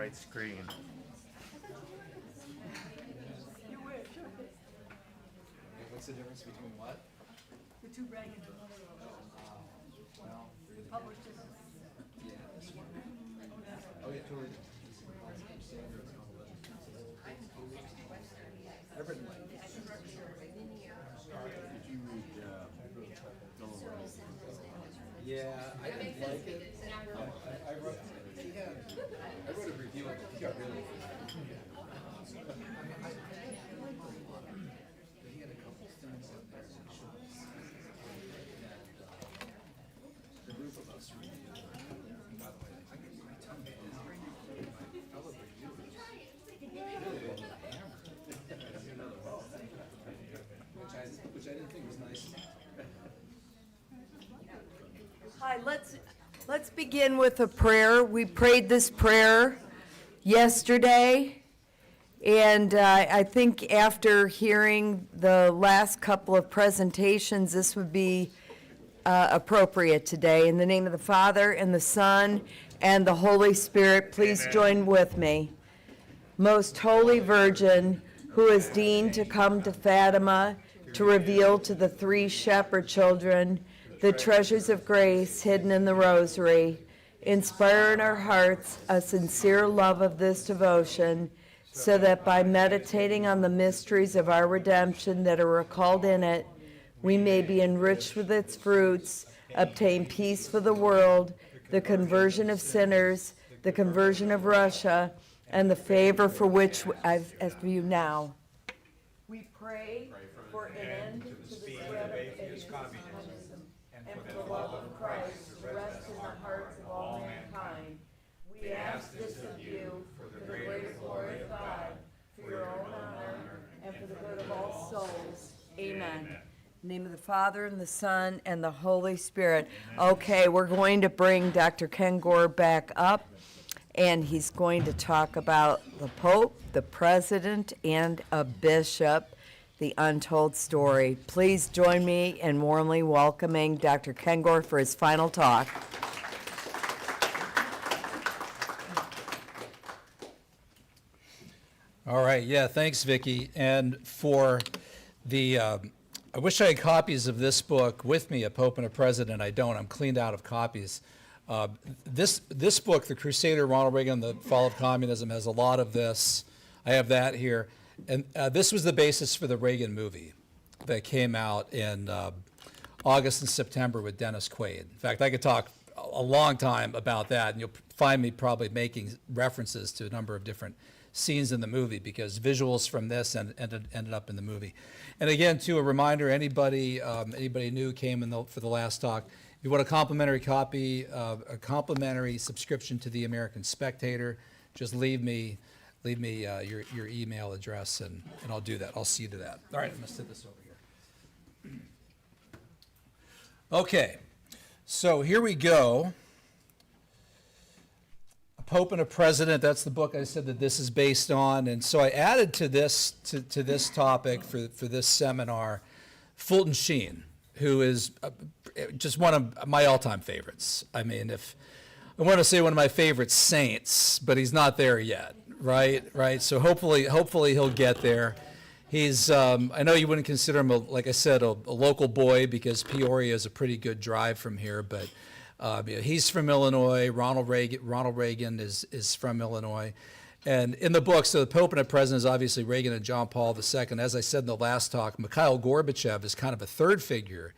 right screen. What's the difference between what? The two Reagan. Well, The published it. yeah, this one. Oh, yeah, totally. I've written like. Did you read Yeah, I didn't like it. I wrote. I wrote a review of it. He got really. He had a couple things in there. The group of us reviewed. By the way, I get my tongue in my fellow reviewers. Really hammered. Which I didn't think was nice. Hi, let's begin with a prayer. We prayed this prayer yesterday, and I think after hearing the last couple of presentations, this would be appropriate today. In the name of the Father, and the Son, and the Holy Spirit, please Amen. join with me. Most Holy Virgin, who is deemed to come to Fatima to reveal to the three shepherd children the treasures of grace hidden in the rosary, inspire in our hearts a sincere love of this devotion, so that by meditating on the mysteries of our redemption that are recalled in it, we may be enriched with its fruits, obtain peace for the world, the conversion of sinners, the conversion of Russia, and the favor for which I ask you now. We pray for an end to the spread of atheist communism, and for the love of Christ to rest in the hearts of all mankind. We ask this of you for the greater glory of God, for your own honor, and for the good of all souls. Amen. In the name of the Father, and the Son, and the Holy Spirit. Okay, we're going to bring Dr. Kengor back up, and he's going to talk about the Pope, the President, and a bishop, the Untold story. Please join me in warmly welcoming Dr. Kengor for his final talk. All right, yeah, thanks, Vicki. And for the, I wish I had copies of this book with me, A Pope and a President. I don't. I'm cleaned out of copies. This book, The Crusader, Ronald Reagan, The Fall of Communism, has a lot of this. I have that here. And this was the basis for the Reagan movie that came out in August and September with Dennis Quaid. In fact, I could talk a long time about that, and you'll find me probably making references to a number of different scenes in the movie because visuals from this ended up in the movie. And again, too, a reminder, anybody new came in for the last talk, if you want a complimentary copy, a complimentary subscription to the American Spectator, just leave me your email address, and I'll do that. I'll see you to that. All right, I'm going to sit this over here. Okay, so here we go. A Pope and a President, that's the book I said that this is based on. And so I added to this topic for this seminar, Fulton Sheen, who is just one of my all-time favorites. I mean, if I want to say one of my favorite saints, but he's not there yet. Right. So hopefully he'll get there. He's, I know you wouldn't consider him, like I said, a local boy because Peoria is a pretty good drive from here, but he's from Illinois. Ronald Reagan is from Illinois. And in the book, so the Pope and the President is obviously Reagan and John Paul II. As I said in the last talk, Mikhail Gorbachev is kind of a third figure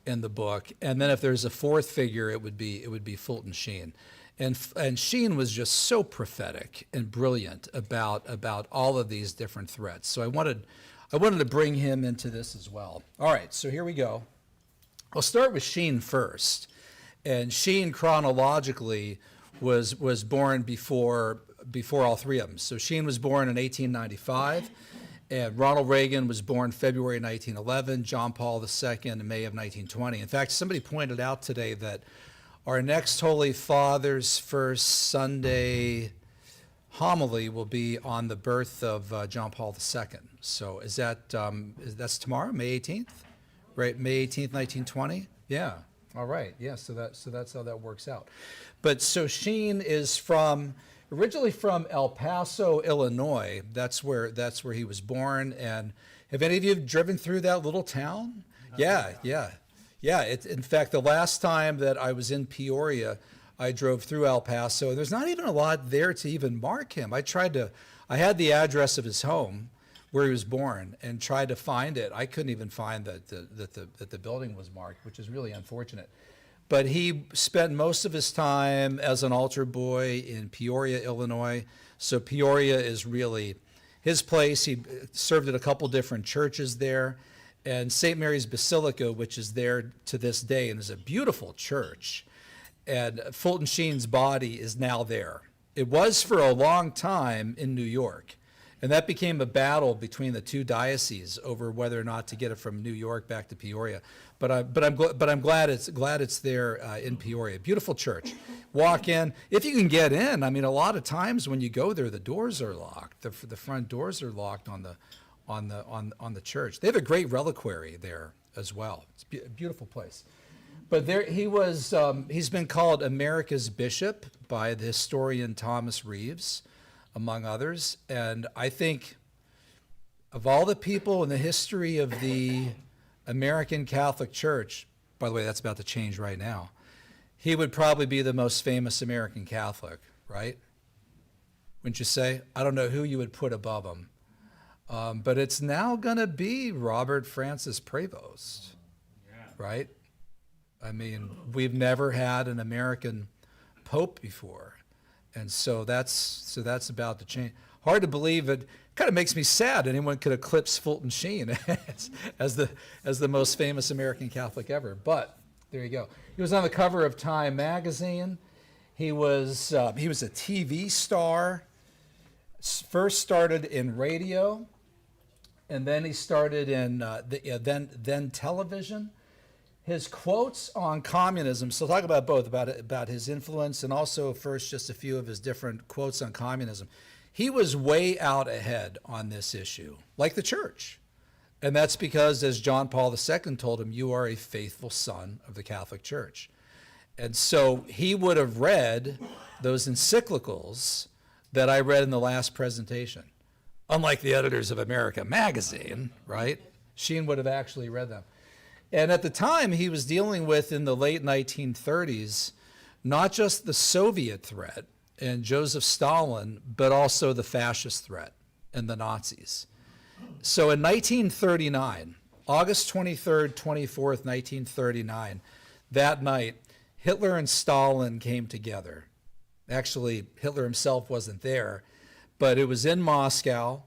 in the book. And then if there's a fourth figure, it would be Fulton Sheen. And Sheen was just so prophetic and brilliant about all of these different threats. So I wanted to bring him into this as well. All right, so here we go. I'll start with Sheen first. And Sheen chronologically was born before all three of them. So Sheen was born in 1895, and Ronald Reagan was born February 1911, John Paul II in May of 1920. In fact, somebody pointed out today that our next Holy Father's first Sunday homily will be on the birth of John Paul II. So that's tomorrow, May 18th, right? May 18th, 1920. Yeah. All right. Yeah. So that's how that works out. But so Sheen is from originally from El Paso, Illinois. That's where he was born. And have any of you driven through that little town? Yeah. In fact, the last time that I was in Peoria, I drove through El Paso. There's not even a lot there to even mark him. I had the address of his home where he was born and tried to find it. I couldn't even find that the building was marked, which is really unfortunate. But he spent most of his time as an altar boy in Peoria, Illinois. So Peoria is really his place. He served at a couple different churches there. And St. Mary's Basilica, which is there to this day and is a beautiful church. And Fulton Sheen's body is now there. It was for a long time in New York. And that became a battle between the two dioceses over whether or not to get it from New York back to Peoria. But I'm glad it's there in Peoria. Beautiful church. Walk in if you can get in. I mean, a lot of times when you go there, the doors are locked. The front doors are locked on the church. They have a great reliquary there as well. It's a beautiful place. But there he was. He's been called America's bishop by the historian Thomas Reeves, among others. And I think of all the people in the history of the American Catholic Church, by the way, that's about to change right now, he would probably be the most famous American Catholic, right? Wouldn't you say? I don't know who you would put above him. But it's now going to be Robert Francis Prevost, right? I mean, we've never had an American pope before. And so that's about to change. Hard to believe it. Kind of makes me sad anyone could eclipse Fulton Sheen as the most famous American Catholic ever. But there you go. He was on the cover of Time magazine. He was a TV star. First started in radio, and then he started in then television. His quotes on communism, so talk about both, about his influence and also first just a few of his different quotes on communism. He was way out ahead on this issue, like the church. And that's because, as John Paul II told him, you are a faithful son of the Catholic Church. And so he would have read those encyclicals that I read in the last presentation. Unlike the editors of America magazine, right? Sheen would have actually read them. And at the time, he was dealing with, in the late 1930s, not just the Soviet threat and Joseph Stalin, but also the fascist threat and the Nazis. So in 1939, August 23rd, 24th, 1939, that night, Hitler and Stalin came together. Actually, Hitler himself wasn't there, but it was in Moscow.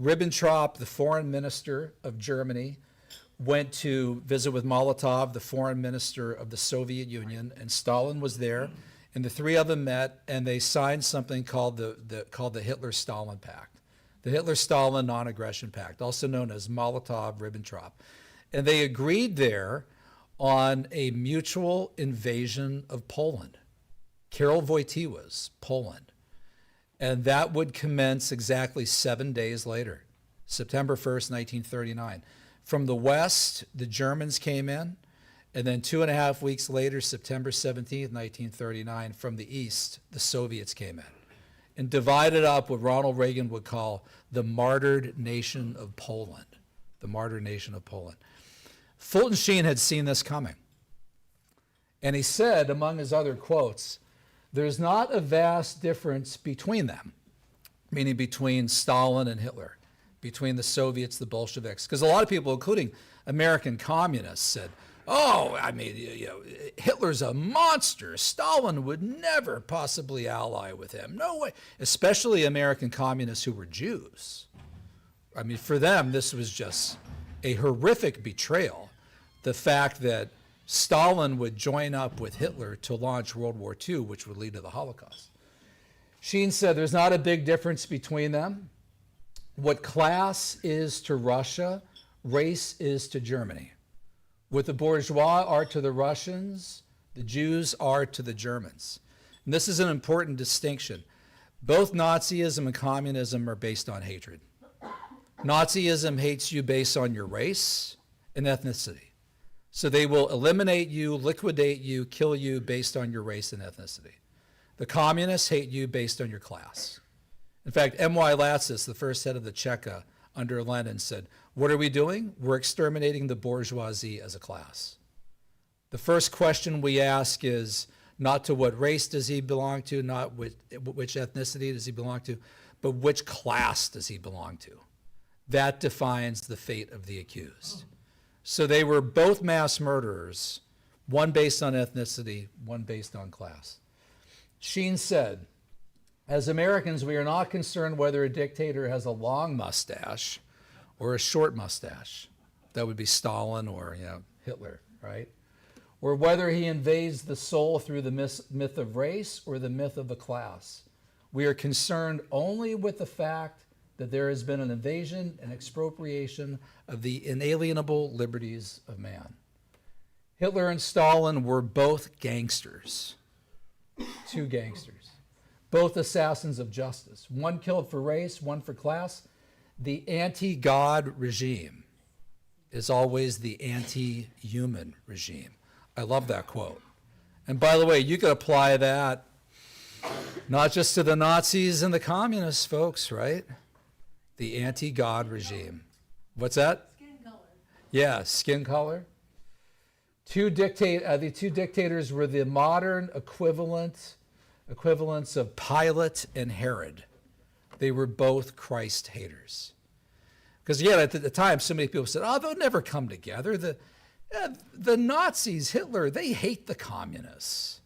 Ribbentrop, the foreign minister of Germany, went to visit with Molotov, the foreign minister of the Soviet Union, and Stalin was there, and the three of them met, and they signed something called the Hitler-Stalin Pact, the Hitler-Stalin Non-Aggression Pact, also known as Molotov-Ribbentrop. And they agreed there on a mutual invasion of Poland, Karol Wojtyła's Poland. And that would commence exactly 7 days later, September 1st, 1939. From the west, the Germans came in, and then 2.5 weeks later, September 17th, 1939, from the east, the Soviets came in and divided up what Ronald Reagan would call the martyred nation of Poland, the martyred nation of Poland. Fulton Sheen had seen this coming. And he said, among his other quotes, there's not a vast difference between them, meaning between Stalin and Hitler, between the Soviets, the Bolsheviks. Because a lot of people, including American communists, said, oh, I mean, Hitler's a monster. Stalin would never possibly ally with him. No way. Especially American communists who were Jews. I mean, for them, this was just a horrific betrayal. The fact that Stalin would join up with Hitler to launch World War II, which would lead to the Holocaust. Sheen said there's not a big difference between them. What class is to Russia, race is to Germany. What the bourgeois are to the Russians, the Jews are to the Germans. And this is an important distinction. Both Nazism and communism are based on hatred. Nazism hates you based on your race and ethnicity. So they will eliminate you, liquidate you, kill you based on your race and ethnicity. The communists hate you based on your class. In fact, M.Y. Latsis, the first head of the Cheka under Lenin, said, what are we doing? We're exterminating the bourgeoisie as a class. The first question we ask is not to what race does he belong to, not which ethnicity does he belong to, but which class does he belong to. That defines the fate of the accused. So they were both mass murderers, one based on ethnicity, one based on class. Sheen said, as Americans, we are not concerned whether a dictator has a long mustache or a short mustache. That would be Stalin or Hitler, right? Or whether he invades the soul through the myth of race or the myth of a class. We are concerned only with the fact that there has been an invasion and expropriation of the inalienable liberties of man. Hitler and Stalin were both gangsters, two gangsters, both assassins of justice. One killed for race, one for class. The anti-God regime is always the anti-human regime. I love that quote. And by the way, you could apply that not just to the Nazis and the communists, folks, right? The anti-God regime. What's that? Skin color. Yeah, skin color. The two dictators were the modern equivalents of Pilate and Herod. They were both Christ haters. Because again, at the time, so many people said, oh, they'll never come together. The Nazis, Hitler, they hate the communists.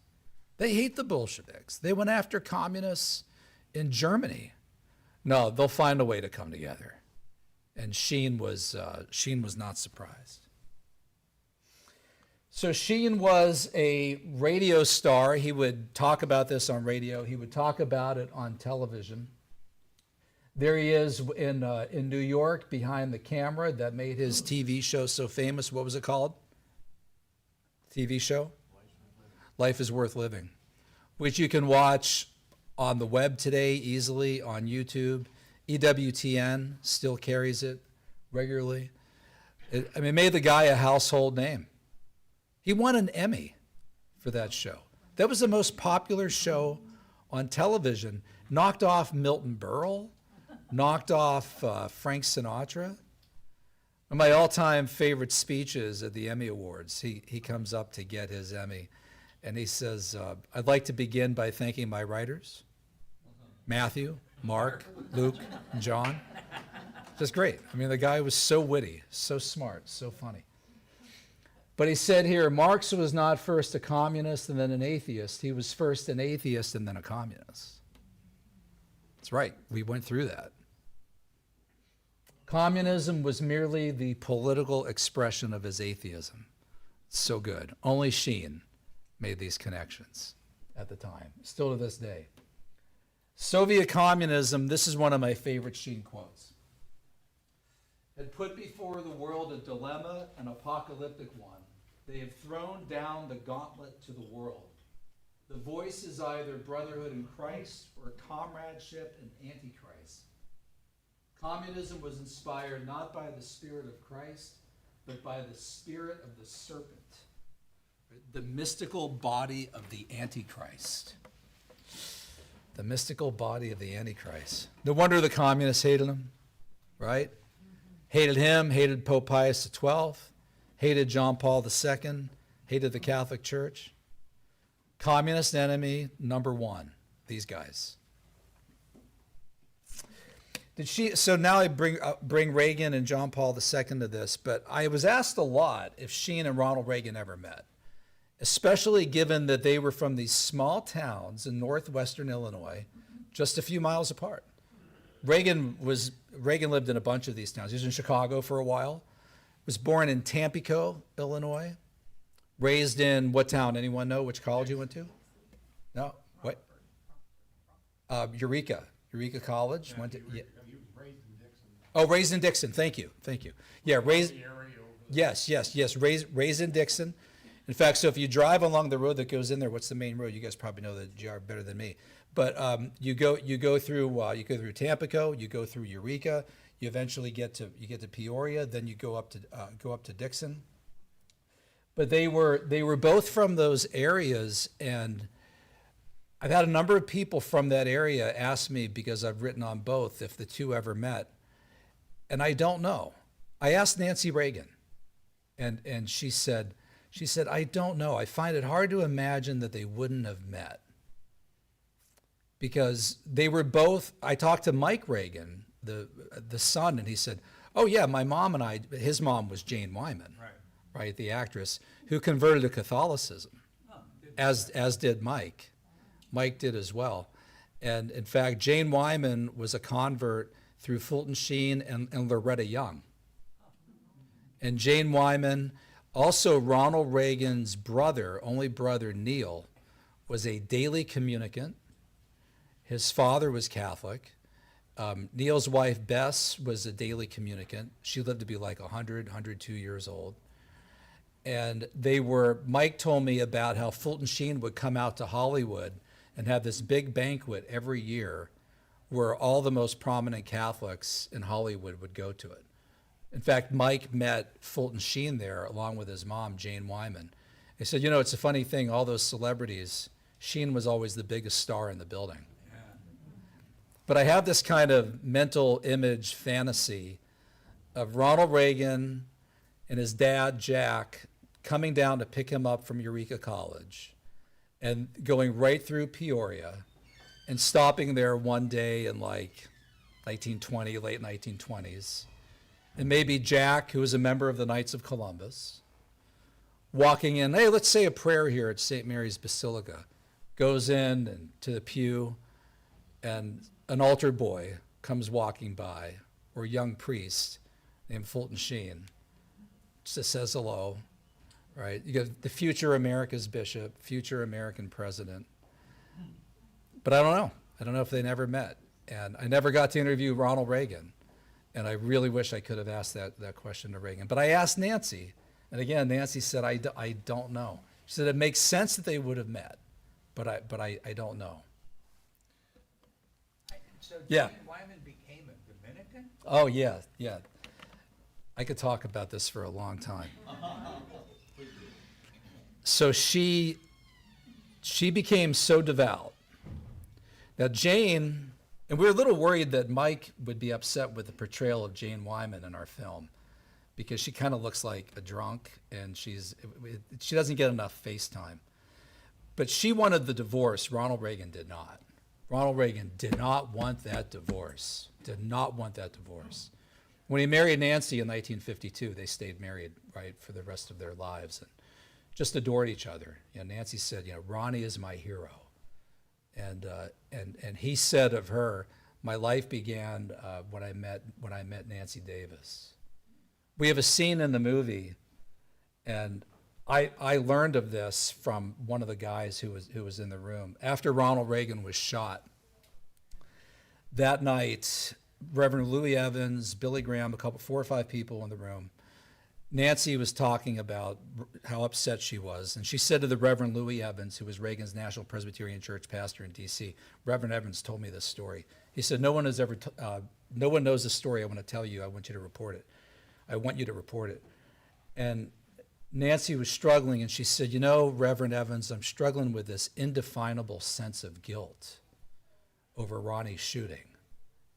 They hate the Bolsheviks. They went after communists in Germany. No, they'll find a way to come together. And Sheen was not surprised. So Sheen was a radio star. He would talk about this on radio. He would talk about it on television. There he is in New York behind the camera that made his TV show so famous. What was it called? TV show? Life is Worth Living, which you can watch on the web today easily on YouTube. EWTN still carries it regularly. It made the guy a household name. He won an Emmy for that show. That was the most popular show on television. Knocked off Milton Berle, knocked off Frank Sinatra. One of my all-time favorite speeches at the Emmy Awards, he comes up to get his Emmy, and he says, I'd like to begin by thanking my writers, Matthew, Mark, Luke, and John. Just great. The guy was so witty, so smart, so funny. But he said here, Marx was not first a communist and then an atheist. He was first an atheist and then a communist. That's right. We went through that. Communism was merely the political expression of his atheism. So good. Only Sheen made these connections at the time, still to this day. Soviet communism, this is one of my favorite Sheen quotes, had put before the world a dilemma, an apocalyptic one. They have thrown down the gauntlet to the world. The voice is either brotherhood in Christ or comradeship in Antichrist. Communism was inspired not by the spirit of Christ, but by the spirit of the serpent, the mystical body of the Antichrist. The mystical body of the Antichrist. No wonder the communists hated him, right? Hated him, hated Pope Pius XII, hated John Paul II, hated the Catholic Church. Communist enemy number one, these guys. So now I bring Reagan and John Paul II to this, but I was asked a lot if Sheen and Ronald Reagan ever met, especially given that they were from these small towns in northwestern Illinois, just a few miles apart. Reagan lived in a bunch of these towns. He was in Chicago for a while. Was born in Tampico, Illinois. Raised in what town? Anyone know which college he went to? No? What? Eureka College. Went to, yeah. He was raised in Dixon. Oh, raised in Dixon. Thank you. Yeah, raised. Yes. Raised in Dixon. In fact, so if you drive along the road that goes in there, what's the main road? You guys probably know the GR better than me. But you go through Tampico, you go through Eureka, you eventually get to Peoria, then you go up to Dixon. But they were both from those areas, and I've had a number of people from that area ask me, because I've written on both, if the two ever met. And I don't know. I asked Nancy Reagan, and she said, I don't know. I find it hard to imagine that they wouldn't have met. Because they were both, I talked to Mike Reagan, the son, and he said, oh yeah, my mom and I, his mom was Jane Wyman, right, the actress, who converted to Catholicism, as did Mike. Mike did as well. And in fact, Jane Wyman was a convert through Fulton Sheen and Loretta Young. And Jane Wyman, also Ronald Reagan's brother, only brother, Neil, was a daily communicant. His father was Catholic. Neil's wife, Bess, was a daily communicant. She lived to be like 100, 102 years old. And Mike told me about how Fulton Sheen would come out to Hollywood and have this big banquet every year where all the most prominent Catholics in Hollywood would go to it. In fact, Mike met Fulton Sheen there along with his mom, Jane Wyman. He said, it's a funny thing, all those celebrities, Sheen was always the biggest star in the building. But I have this kind of mental image fantasy of Ronald Reagan and his dad, Jack, coming down to pick him up from Eureka College and going right through Peoria and stopping there one day in like 1920, late 1920s. And maybe Jack, who was a member of the Knights of Columbus, walking in, hey, let's say a prayer here at St. Mary's Basilica, goes in and to the pew, and an altar boy comes walking by, or a young priest named Fulton Sheen, just says hello, right? You got the future America's bishop, future American president. But I don't know. I don't know if they never met. And I never got to interview Ronald Reagan. And I really wish I could have asked that question to Reagan. But I asked Nancy. And again, Nancy said, I don't know. She said, it makes sense that they would have met, but I don't know. So Yeah. Jane Wyman became a Dominican? Oh, yeah. I could talk about this for a long time. So she became so devout that Jane, and we were a little worried that Mike would be upset with the portrayal of Jane Wyman in our film, because she kind of looks like a drunk and she doesn't get enough face time. But she wanted the divorce. Ronald Reagan did not. Ronald Reagan did not want that divorce. Did not want that divorce. When he married Nancy in 1952, they stayed married, right, for the rest of their lives and just adored each other. Nancy said, Ronnie is my hero. And he said of her, my life began when I met Nancy Davis. We have a scene in the movie, and I learned of this from one of the guys who was in the room. After Ronald Reagan was shot, that night, Reverend Louis Evans, Billy Graham, 4 or 5 people in the room, Nancy was talking about how upset she was, and she said to the Reverend Louis Evans, who was Reagan's National Presbyterian Church pastor in D.C., Reverend Evans told me this story. He said, no one knows the story I want to tell you. I want you to report it. I want you to report it. And Nancy was struggling, and she said, Reverend Evans, I'm struggling with this indefinable sense of guilt over Ronnie's shooting.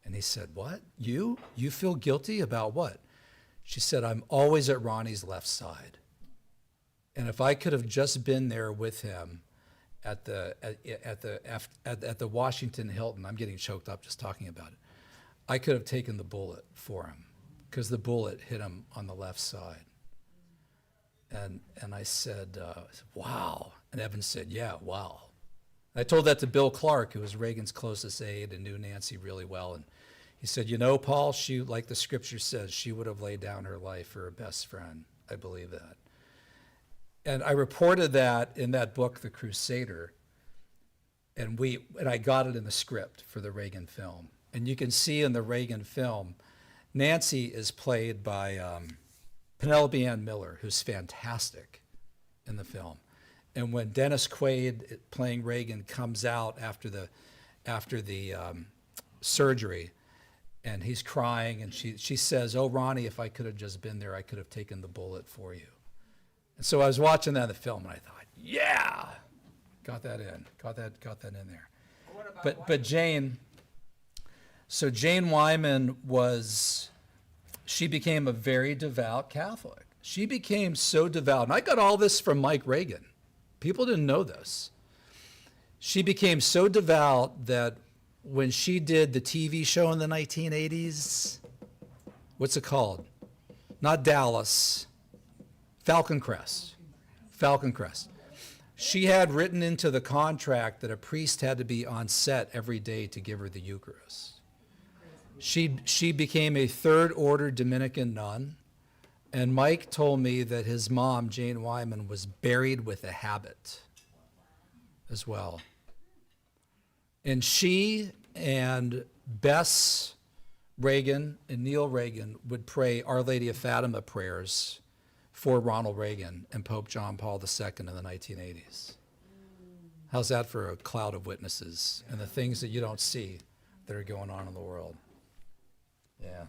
And he said, what? You feel guilty about what? She said, I'm always at Ronnie's left side. And if I could have just been there with him at the Washington Hilton, I'm getting choked up just talking about it, I could have taken the bullet for him, because the bullet hit him on the left side. And I said, wow. And Evans said, yeah, wow. And I told that to Bill Clark, who was Reagan's closest aide and knew Nancy really well. And he said, Paul, she, like the scripture says, she would have laid down her life for her best friend. I believe that. And I reported that in that book, The Crusader. And I got it in the script for the Reagan film. And you can see in the Reagan film, Nancy is played by Penelope Ann Miller, who's fantastic in the film. And when Dennis Quaid, playing Reagan, comes out after the surgery, and he's crying, and she says, oh, Ronnie, if I could have just been there, I could have taken the bullet for you. And so I was watching that in the film, and I thought, yeah, Got that in. Got that in there. What about But Jane, so Jane Wyman she became a very devout Catholic. She became so devout, and I got all this from Mike Reagan. People didn't know this. She became so devout that when she did the TV show in the 1980s, what's it called? Not Dallas, Falcon Crest. Falcon Crest. She had written into the contract that a priest had to be on set every day to give her the Eucharist. She became a third order Dominican nun, and Mike told me that his mom, Jane Wyman, was buried with a habit as well. And she and Bess Reagan and Neil Reagan would pray Our Lady of Fatima prayers for Ronald Reagan and Pope John Paul II in the 1980s. How's that for a cloud of witnesses and the things that you don't see that are going on in the world? Yeah.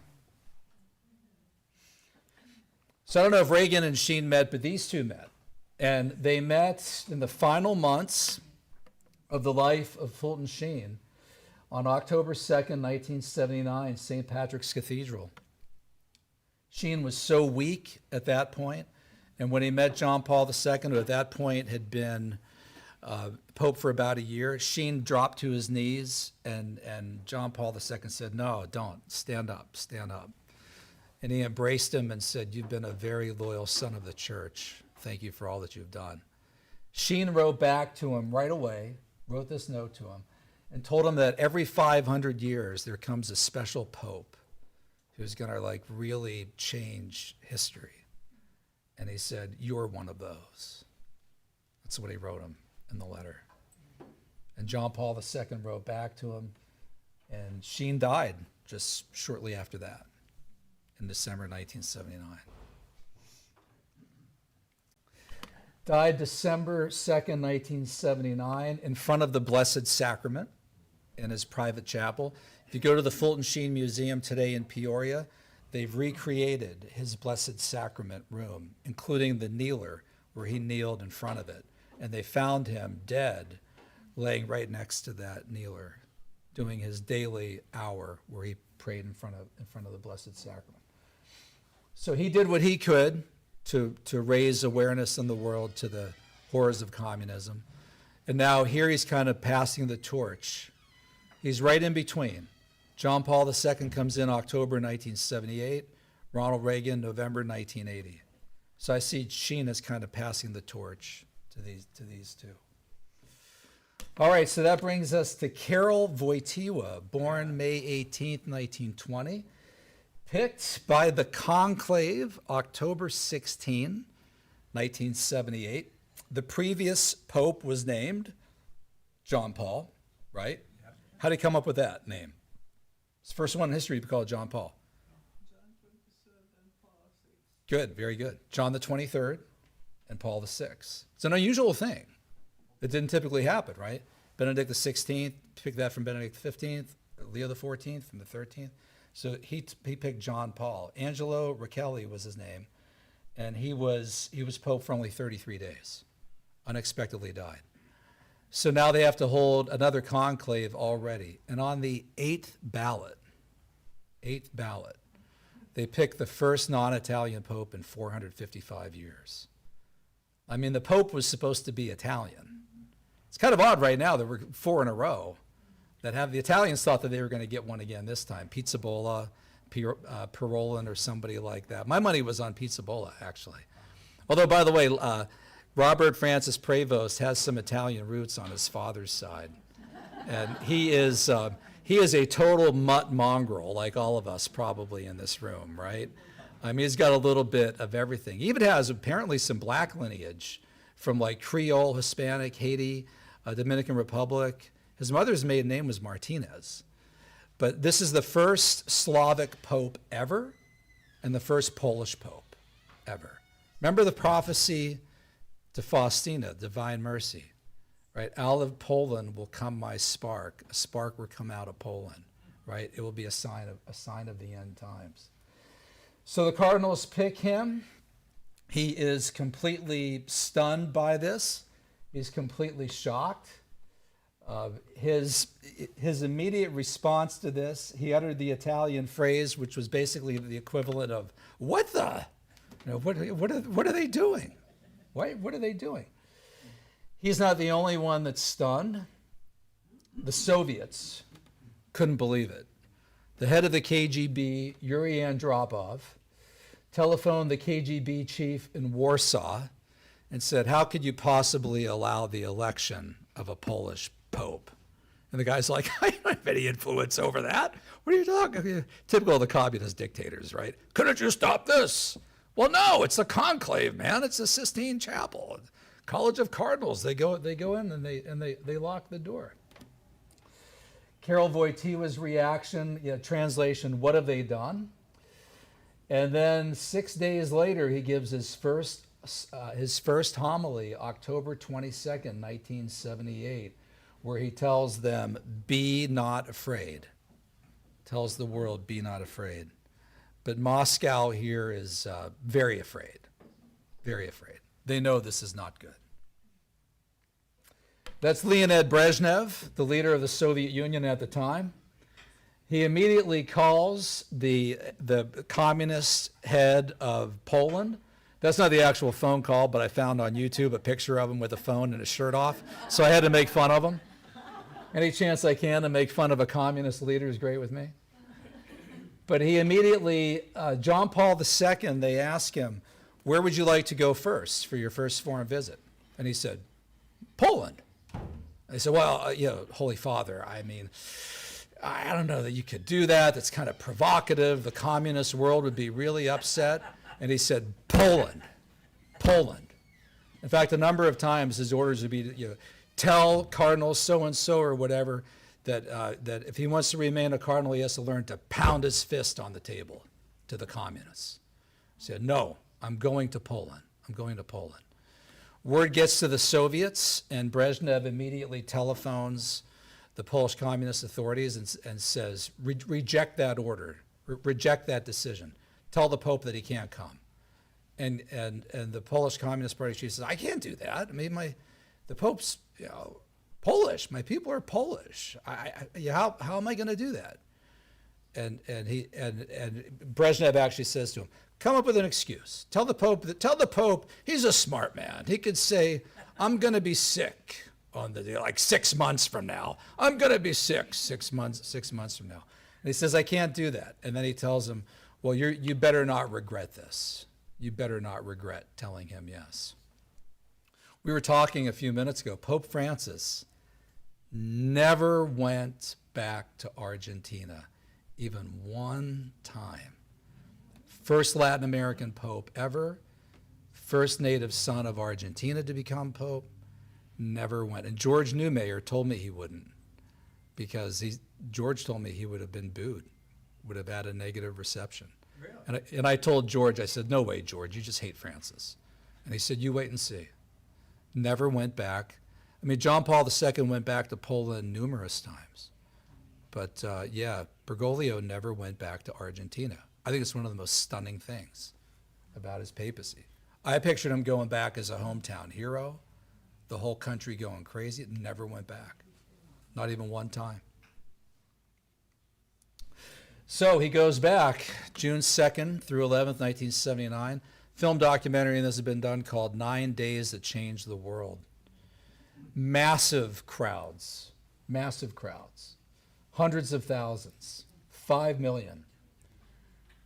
So I don't know if Reagan and Sheen met, but these two met. And they met in the final months of the life of Fulton Sheen on October 2nd, 1979, St. Patrick's Cathedral. Sheen was so weak at that point, and when he met John Paul II, who at that point had been Pope for about a year, Sheen dropped to his knees, and John Paul II said, "No, don't. Stand up, stand up." And he embraced him and said, "You've been a very loyal son of the church. Thank you for all that you've done." Sheen wrote back to him right away, wrote this note to him, and told him that every 500 years there comes a special pope who's going to really change history. And he said, "You're one of those." That's what he wrote him in the letter. And John Paul II wrote back to him, and Sheen died just shortly after that in December 1979. Died December 2nd, 1979, in front of the Blessed Sacrament in his private chapel. If you go to the Fulton Sheen Museum today in Peoria, they've recreated his Blessed Sacrament room, including the kneeler where he kneeled in front of it. And they found him dead, laying right next to that kneeler, doing his daily hour where he prayed in front of the Blessed Sacrament. So he did what he could to raise awareness in the world to the horrors of communism. And now here he's kind of passing the torch. He's right in between. John Paul II comes in October 1978, Ronald Reagan, November 1980. So I see Sheen as kind of passing the torch to these two. All right, so that brings us to Karol Wojtyła, born May 18th, 1920. Picked by the conclave October 16, 1978. The previous pope was named John Paul, right? Yep. How did he come up with that name? It's the first one in history to be called John Paul. John 23rd and Paul VI. Good, very good. John the 23rd and Paul the 6th. It's an unusual thing. It didn't typically happen, right? Benedict the 16th, picked that from Benedict the 15th, Leo the 14th from the 13th. So he picked John Paul. Angelo Racchelli was his name, and he was pope for only 33 days. Unexpectedly died. So now they have to hold another conclave already. And on the eighth ballot, they picked the first non-Italian pope in 455 years. I mean, the pope was supposed to be Italian. It's kind of odd right now that we're 4 in a row that have the Italians thought that they were going to get one again this time. Pizzabola, Parolin, or somebody like that. My money was on Pizzabola, actually. Although, by the way, Robert Francis Prevost has some Italian roots on his father's side. And he is a total mutt mongrel, like all of us probably in this room, right? I mean, he's got a little bit of everything. He even has apparently some black lineage from like Creole, Hispanic, Haiti, Dominican Republic. His mother's maiden name was Martinez. But this is the first Slavic pope ever and the first Polish pope ever. Remember the prophecy to Faustina, divine mercy, right? Out of Poland will come my spark. A spark will come out of Poland, right? It will be a sign of the end times. So the Cardinals pick him. He is completely stunned by this. He's completely shocked. His immediate response to this, he uttered the Italian phrase, which was basically the equivalent of, what the? What are they doing? What are they doing? He's not the only one that's stunned. The Soviets couldn't believe it. The head of the KGB, Yuri Andropov, telephoned the KGB chief in Warsaw and said, how could you possibly allow the election of a Polish pope? And the guy's like, I don't have any influence over that. What are you talking about? Typical of the communist dictators, right? Couldn't you stop this? Well, no, it's a conclave, man. It's the Sistine Chapel. College of Cardinals. They go in and they lock the door. Karol Wojtyła's reaction, translation, what have they done? And then 6 days later, he gives his first homily, October 22nd, 1978, where he tells them, be not afraid. Tells the world, be not afraid. But Moscow here is very afraid, very afraid. They know this is not good. That's Leonid Brezhnev, the leader of the Soviet Union at the time. He immediately calls the communist head of Poland. That's not the actual phone call, but I found on YouTube a picture of him with a phone and his shirt off, so I had to make fun of him. Any chance I can to make fun of a communist leader is great with me. But he immediately, John Paul II, they asked him, where would you like to go first for your first foreign visit? And he said, Poland. They said, well, Holy Father, I mean, I don't know that you could do that. That's kind of provocative. The communist world would be really upset. And he said, Poland, Poland. In fact, a number of times his orders would be, tell Cardinal so-and-so or whatever that if he wants to remain a cardinal, he has to learn to pound his fist on the table to the communists. He said, no, I'm going to Poland. I'm going to Poland. Word gets to the Soviets, and Brezhnev immediately telephones the Polish Communist authorities and says, reject that order, reject that decision. Tell the Pope that he can't come. And the Polish Communist Party chief says, I can't do that. I mean, the Pope's Polish. My people are Polish. How am I going to do that? And Brezhnev actually says to him, come up with an excuse. Tell the Pope he's a smart man. He could say, I'm going to be sick on like 6 months from now. I'm going to be sick 6 months from now. And he says, I can't do that. And then he tells him, well, you better not regret this. You better not regret telling him yes. We were talking a few minutes ago. Pope Francis never went back to Argentina even one time. First Latin American Pope ever, first native son of Argentina to become Pope, never went. And George Newmayer told me he wouldn't, because George told me he would have been booed, would have had a negative reception. Really? And I told George, I said, no way, George, you just hate Francis. And he said, you wait and see. Never went back. I mean, John Paul II went back to Poland numerous times. But Bergoglio never went back to Argentina. I think it's one of the most stunning things about his papacy. I pictured him going back as a hometown hero, the whole country going crazy. It never went back, not even one time. So he goes back June 2nd through 11th, 1979. Film documentary, and this has been done, called 9 Days That Changed the World. Massive crowds, hundreds of thousands, 5 million.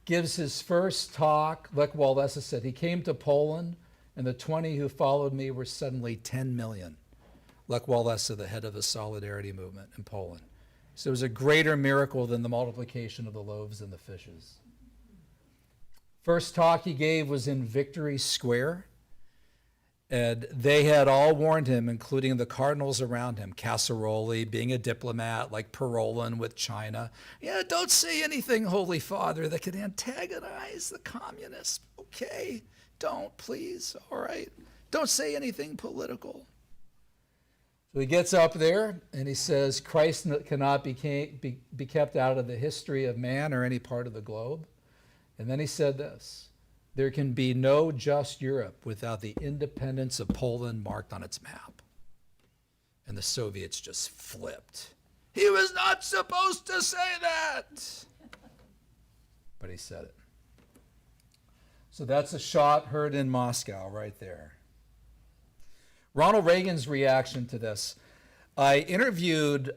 Gives his first talk. Lech Walesa said, he came to Poland, and the 20 who followed me were suddenly 10 million. Lech Walesa, the head of the Solidarity movement in Poland. So it was a greater miracle than the multiplication of the loaves and the fishes. First talk he gave was in Victory Square, and they had all warned him, including the cardinals around him, Casseroli, being a diplomat, like Parolin with China. Yeah, don't say anything, Holy Father, that could antagonize the communists. Okay, don't, please, all right? Don't say anything political. So he gets up there and he says, Christ cannot be kept out of the history of man or any part of the globe. And then he said this, there can be no just Europe without the independence of Poland marked on its map. And the Soviets just flipped. He was not supposed to say that. But he said it. So that's a shot heard in Moscow right there. Ronald Reagan's reaction to this. I interviewed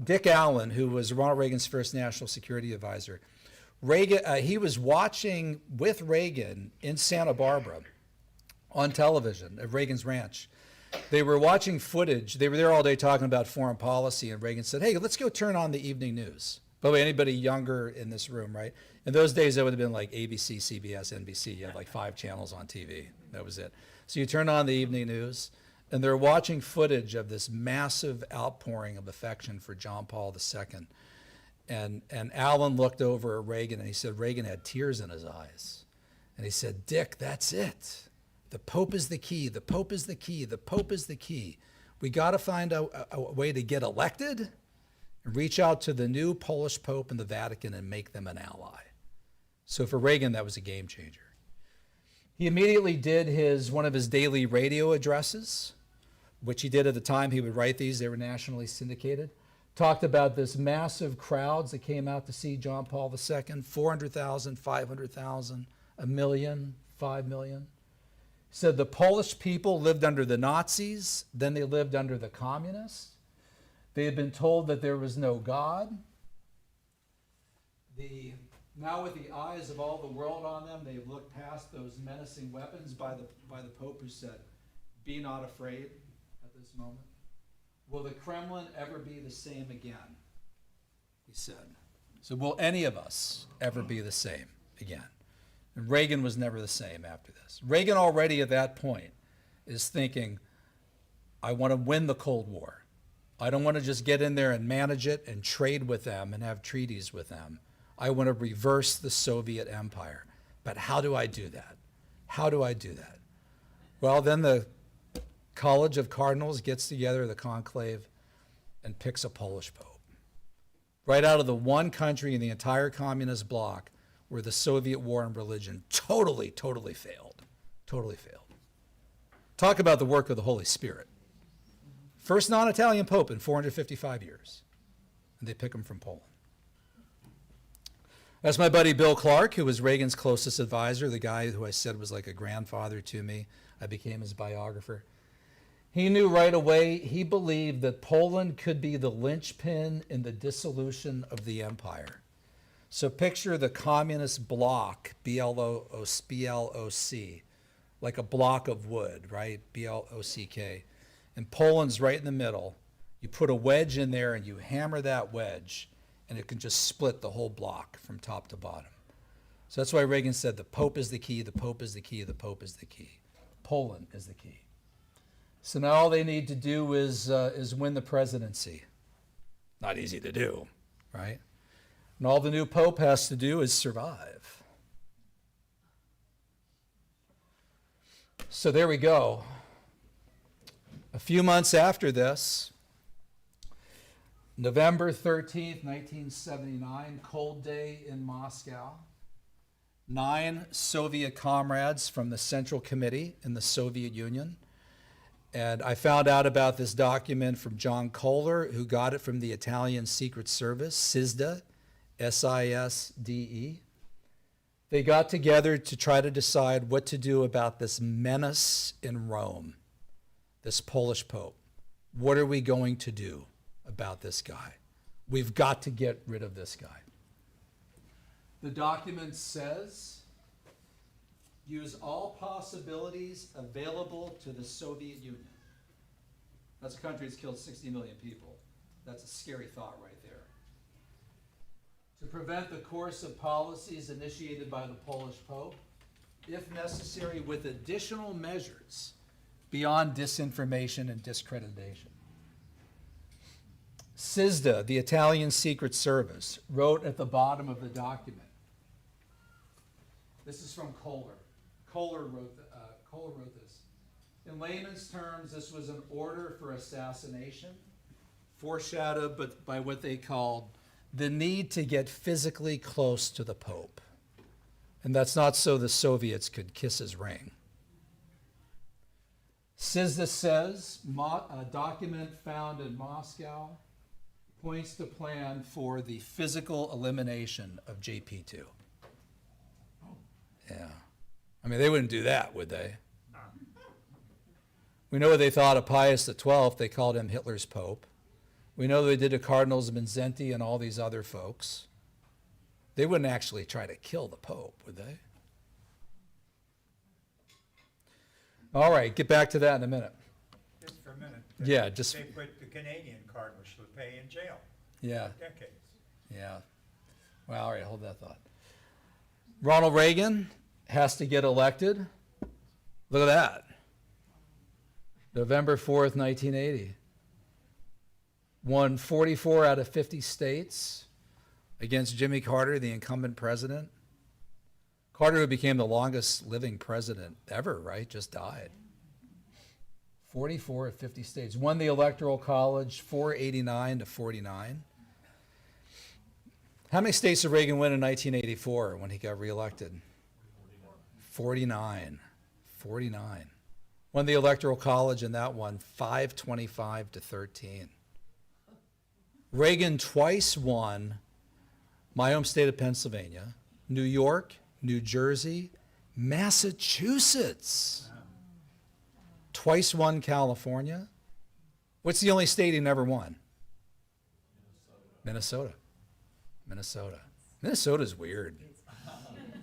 Dick Allen, who was Ronald Reagan's first national security advisor. Reagan, he was watching with Reagan in Santa Barbara on television at Reagan's ranch. They were watching footage. They were there all day talking about foreign policy, and Reagan said, hey, let's go turn on the evening news. By the way, anybody younger in this room, right? In those days, that would have been like ABC, CBS, NBC. You had like 5 channels on TV. That was it. So you turn on the evening news, and they're watching footage of this massive outpouring of affection for John Paul II. And Allen looked over at Reagan, and he said Reagan had tears in his eyes. And he said, Dick, that's it. The Pope is the key. The Pope is the key. The Pope is the key. We got to find a way to get elected and reach out to the new Polish Pope and the Vatican and make them an ally. So for Reagan, that was a game changer. He immediately did one of his daily radio addresses, which he did at the time. He would write these. They were nationally syndicated. Talked about this massive crowds that came out to see John Paul II, 400,000, 500,000, 1 million, 5 million. Said the Polish people lived under the Nazis, then they lived under the communists. They had been told that there was no God. Now with the eyes of all the world on them, they've looked past those menacing weapons by the Pope, who said, be not afraid at this moment. Will the Kremlin ever be the same again? He said. So will any of us ever be the same again? And Reagan was never the same after this. Reagan already at that point is thinking, I want to win the Cold War. I don't want to just get in there and manage it and trade with them and have treaties with them. I want to reverse the Soviet empire. But how do I do that? How do I do that? Well, then the College of Cardinals gets together, the conclave, and picks a Polish Pope. Right out of the one country in the entire communist bloc where the Soviet war on religion totally failed. Totally failed. Talk about the work of the Holy Spirit. First non-Italian Pope in 455 years. And they pick him from Poland. That's my buddy Bill Clark, who was Reagan's closest advisor, the guy who I said was like a grandfather to me. I became his biographer. He knew right away, he believed that Poland could be the linchpin in the dissolution of the empire. So picture the communist bloc, B-L-O-C, like a block of wood, right? B-L-O-C-K. And Poland's right in the middle. You put a wedge in there and you hammer that wedge, and it can just split the whole block from top to bottom. So that's why Reagan said the Pope is the key, the Pope is the key, the Pope is the key. Poland is the key. So now all they need to do is win the presidency. Not easy to do, right? And all the new Pope has to do is survive. So there we go. A few months after this, November 13th, 1979, cold day in Moscow. 9 Soviet comrades from the Central Committee in the Soviet Union. And I found out about this document from John Kohler, who got it from the Italian Secret Service, SISDE, S-I-S-D-E. They got together to try to decide what to do about this menace in Rome, this Polish Pope. What are we going to do about this guy? We've got to get rid of this guy. The document says, use all possibilities available to the Soviet Union. That's a country that's killed 60 million people. That's a scary thought right there. To prevent the course of policies initiated by the Polish Pope, if necessary, with additional measures beyond disinformation and discreditation. SISDE, the Italian Secret Service, wrote at the bottom of the document. This is from Kohler. Kohler wrote this. In layman's terms, this was an order for assassination, foreshadowed by what they called the need to get physically close to the Pope. And that's not so the Soviets could kiss his ring. SISDA says, a document found in Moscow points to plan for the physical elimination of JP2. Yeah. I mean, they wouldn't do that, would they? We know what they thought of Pius XII. They called him Hitler's Pope. We know they did to Cardinals Mindszenty and all these other folks. They wouldn't actually try to kill the Pope, would they? All right, get back to that in a minute. Just for a minute. Yeah, just... They put the Canadian Cardinal Schlippe in jail Yeah, for decades. yeah. Well, all right, hold that thought. Ronald Reagan has to get elected. Look at that. November 4th, 1980. Won 44 out of 50 states against Jimmy Carter, the incumbent president. Carter, who became the longest living president ever, right? Just died. 44 of 50 states. Won the Electoral College 489 to 49. How many states did Reagan win in 1984 when he got reelected? 49. 49. Won the Electoral College in that one 525 to 13. Reagan twice won my home state of Pennsylvania, New York, New Jersey, Massachusetts. Twice won California. What's the only state he never won? Minnesota. Minnesota's weird.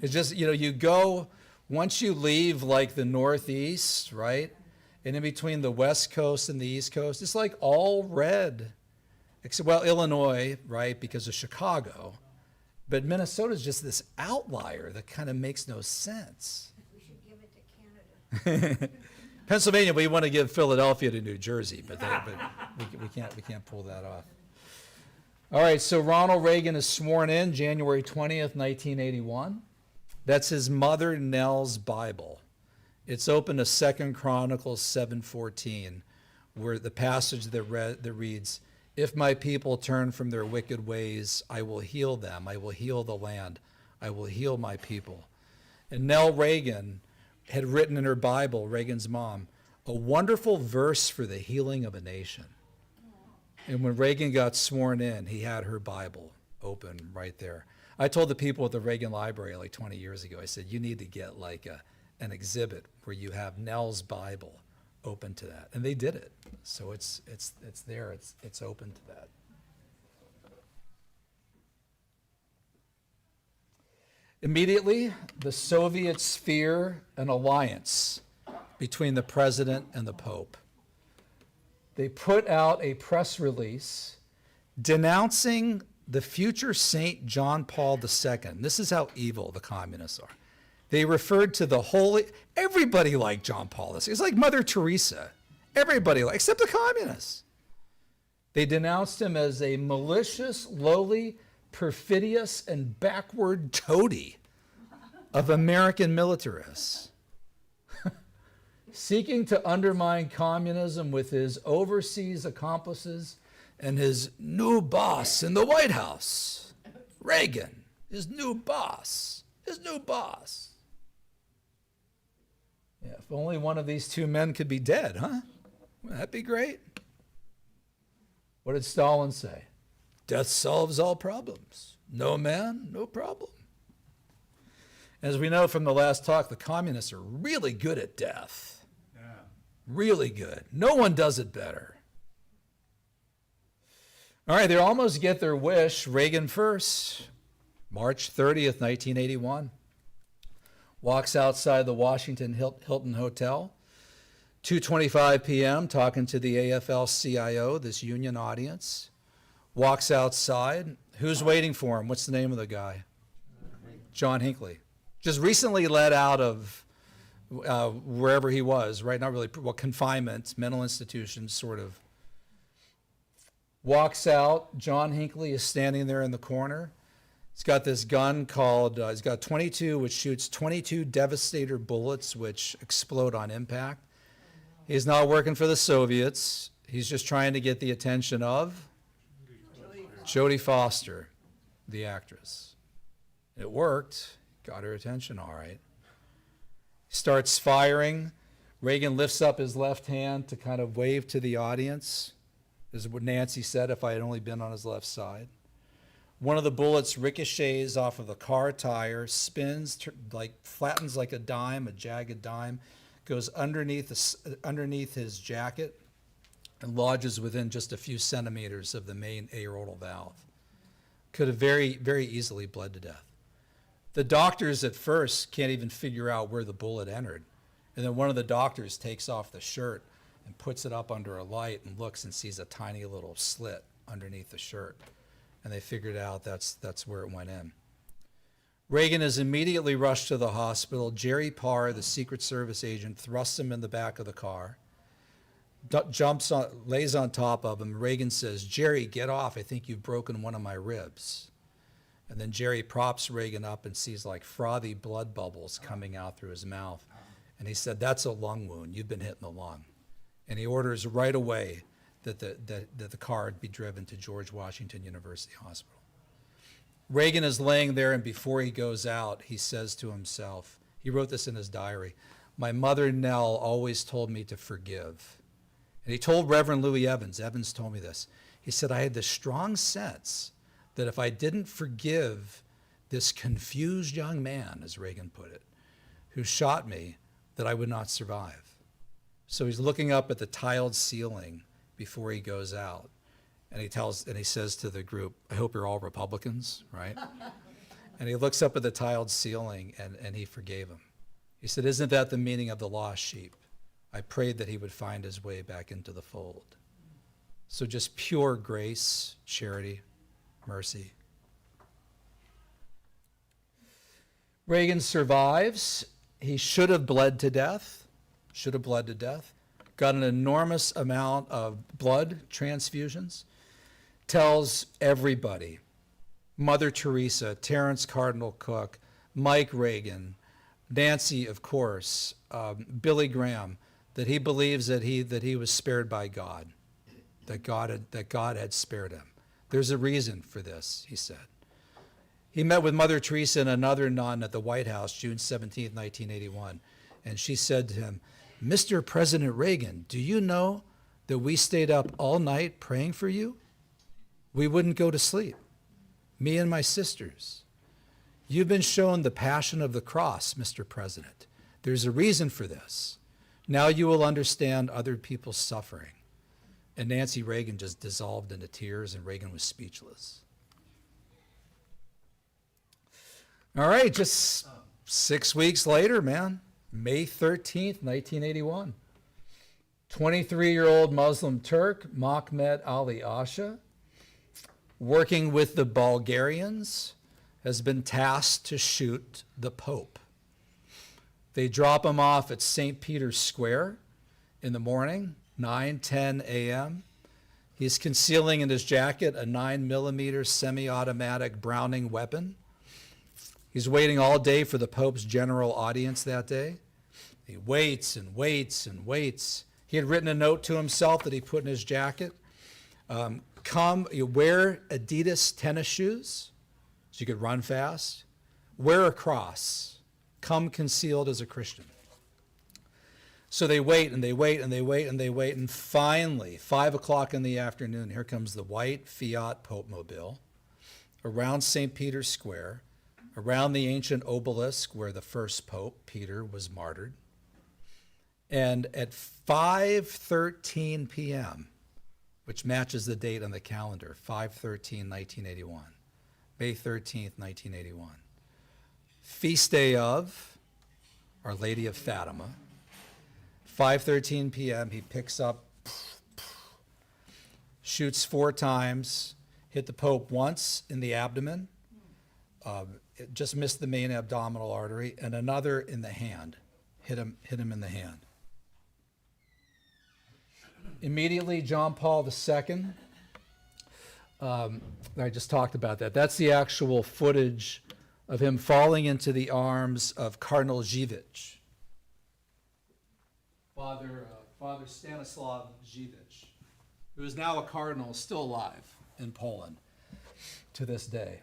It's just, you go, once you leave like the Northeast, right? And in between the West Coast and the East Coast, it's like all red. Except, well, Illinois, right, because of Chicago. But Minnesota's just this outlier that kind of makes no sense. We should give it to Canada. Pennsylvania, we want to give Philadelphia to New Jersey, but we can't pull that off. All right, so Ronald Reagan is sworn in January 20th, 1981. That's his mother Nell's Bible. It's open to 2 Chronicles 7:14, where the passage that reads, "If my people turn from their wicked ways, I will heal them. I will heal the land. I will heal my people." And Nell Reagan had written in her Bible, Reagan's mom, a wonderful verse for the healing of a nation. And when Reagan got sworn in, he had her Bible open right there. I told the people at the Reagan Library like 20 years ago, I said, you need to get like an exhibit where you have Nell's Bible open to that. And they did it. So it's there, it's open to that. Immediately, the Soviets fear an alliance between the president and the Pope. They put out a press release denouncing the future Saint John Paul II. This is how evil the communists are. They referred to the holy, everybody liked John Paul II. It's like Mother Teresa. Everybody liked, except the communists. They denounced him as a malicious, lowly, perfidious, and backward toady of American militarists, seeking to undermine communism with his overseas accomplices and his new boss in the White House, Reagan, his new boss. Yeah, if only one of these two men could be dead, huh? Wouldn't that be great? What did Stalin say? Death solves all problems. No man, no problem. As we know from the last talk, the communists are really good at death. Yeah. Really good. No one does it better. All right, they almost get their wish. Reagan first, March 30th, 1981. Walks outside the Washington Hilton Hotel, 2:25 p.m., talking to the AFL-CIO, this union audience. Walks outside. Who's waiting for him? What's the name of the guy? John Hinckley. Just recently let out of wherever he was, right? Not really, well, confinement, mental institution, sort of. Walks out. John Hinckley is standing there in the corner. He's got this gun called, he's got 22, which shoots 22 Devastator bullets, which explode on impact. He's not working for the Soviets. He's just trying to get the attention of Jodie Foster, the actress. It worked. Got her attention all right. Starts firing. Reagan lifts up his left hand to kind of wave to the audience. This is what Nancy said, if I had only been on his left side. One of the bullets ricochets off of the car tire, spins, flattens like a dime, a jagged dime, goes underneath his jacket, and lodges within just a few centimeters of the main aortal valve. Could have very, very easily bled to death. The doctors at first can't even figure out where the bullet entered. And then one of the doctors takes off the shirt and puts it up under a light and looks and sees a tiny little slit underneath the shirt. And they figured out that's where it went in. Reagan is immediately rushed to the hospital. Jerry Parr, the Secret Service agent, thrusts him in the back of the car, lays on top of him. Reagan says, "Jerry, get off. I think you've broken one of my ribs." And then Jerry props Reagan up and sees like frothy blood bubbles coming out through his mouth. And he said, "That's a lung wound. You've been hit in the lung." And he orders right away that the car be driven to George Washington University Hospital. Reagan is laying there, and before he goes out, he says to himself, he wrote this in his diary, "My mother Nell always told me to forgive." And he told Reverend Louis Evans told me this, he said, "I had this strong sense that if I didn't forgive this confused young man," as Reagan put it, "who shot me, that I would not survive." So he's looking up at the tiled ceiling before he goes out. And he says to the group, "I hope you're all Republicans," right? And he looks up at the tiled ceiling and he forgave him. He said, "Isn't that the meaning of the lost sheep? I prayed that he would find his way back into the fold." So just pure grace, charity, mercy. Reagan survives. He should have bled to death. Got an enormous amount of blood transfusions. Tells everybody, Mother Teresa, Terence Cardinal Cook, Mike Reagan, Nancy, of course, Billy Graham, that he believes that he was spared by God, that God had spared him. There's a reason for this, he said. He met with Mother Teresa and another nun at the White House, June 17, 1981, and she said to him, "Mr. President Reagan, do you know that we stayed up all night praying for you? We wouldn't go to sleep, me and my sisters. You've been shown the passion of the cross, Mr. President. There's a reason for this. Now you will understand other people's suffering." And Nancy Reagan just dissolved into tears, and Reagan was speechless. All right, just 6 weeks later, man, May 13th, 1981. 23-year-old Muslim Turk, Mahmet Ali Asha, working with the Bulgarians, has been tasked to shoot the Pope. They drop him off at St. Peter's Square in the morning, 9:10 a.m. He's concealing in his jacket a 9mm semi-automatic Browning weapon. He's waiting all day for the Pope's general audience that day. He waits and waits and waits. He had written a note to himself that he put in his jacket. You wear Adidas tennis shoes so you could run fast. Wear a cross. Come concealed as a Christian. So they wait and they wait and they wait and they wait, and finally, 5 o'clock in the afternoon, here comes the white Fiat Pope Mobile around St. Peter's Square, around the ancient obelisk where the first Pope, Peter, was martyred. And at 5:13 p.m., which matches the date on the calendar, 5/13/1981, May 13th, 1981, feast day of Our Lady of Fatima. 5:13 p.m., he picks up, shoots 4 times, hit the Pope once in the abdomen, it just missed the main abdominal artery, and another in the hand, hit him in the hand. Immediately, John Paul II, I just talked about that. That's the actual footage of him falling into the arms of Cardinal Dziwisz, Father Stanislaw Dziwisz, who is now a cardinal, still alive in Poland to this day.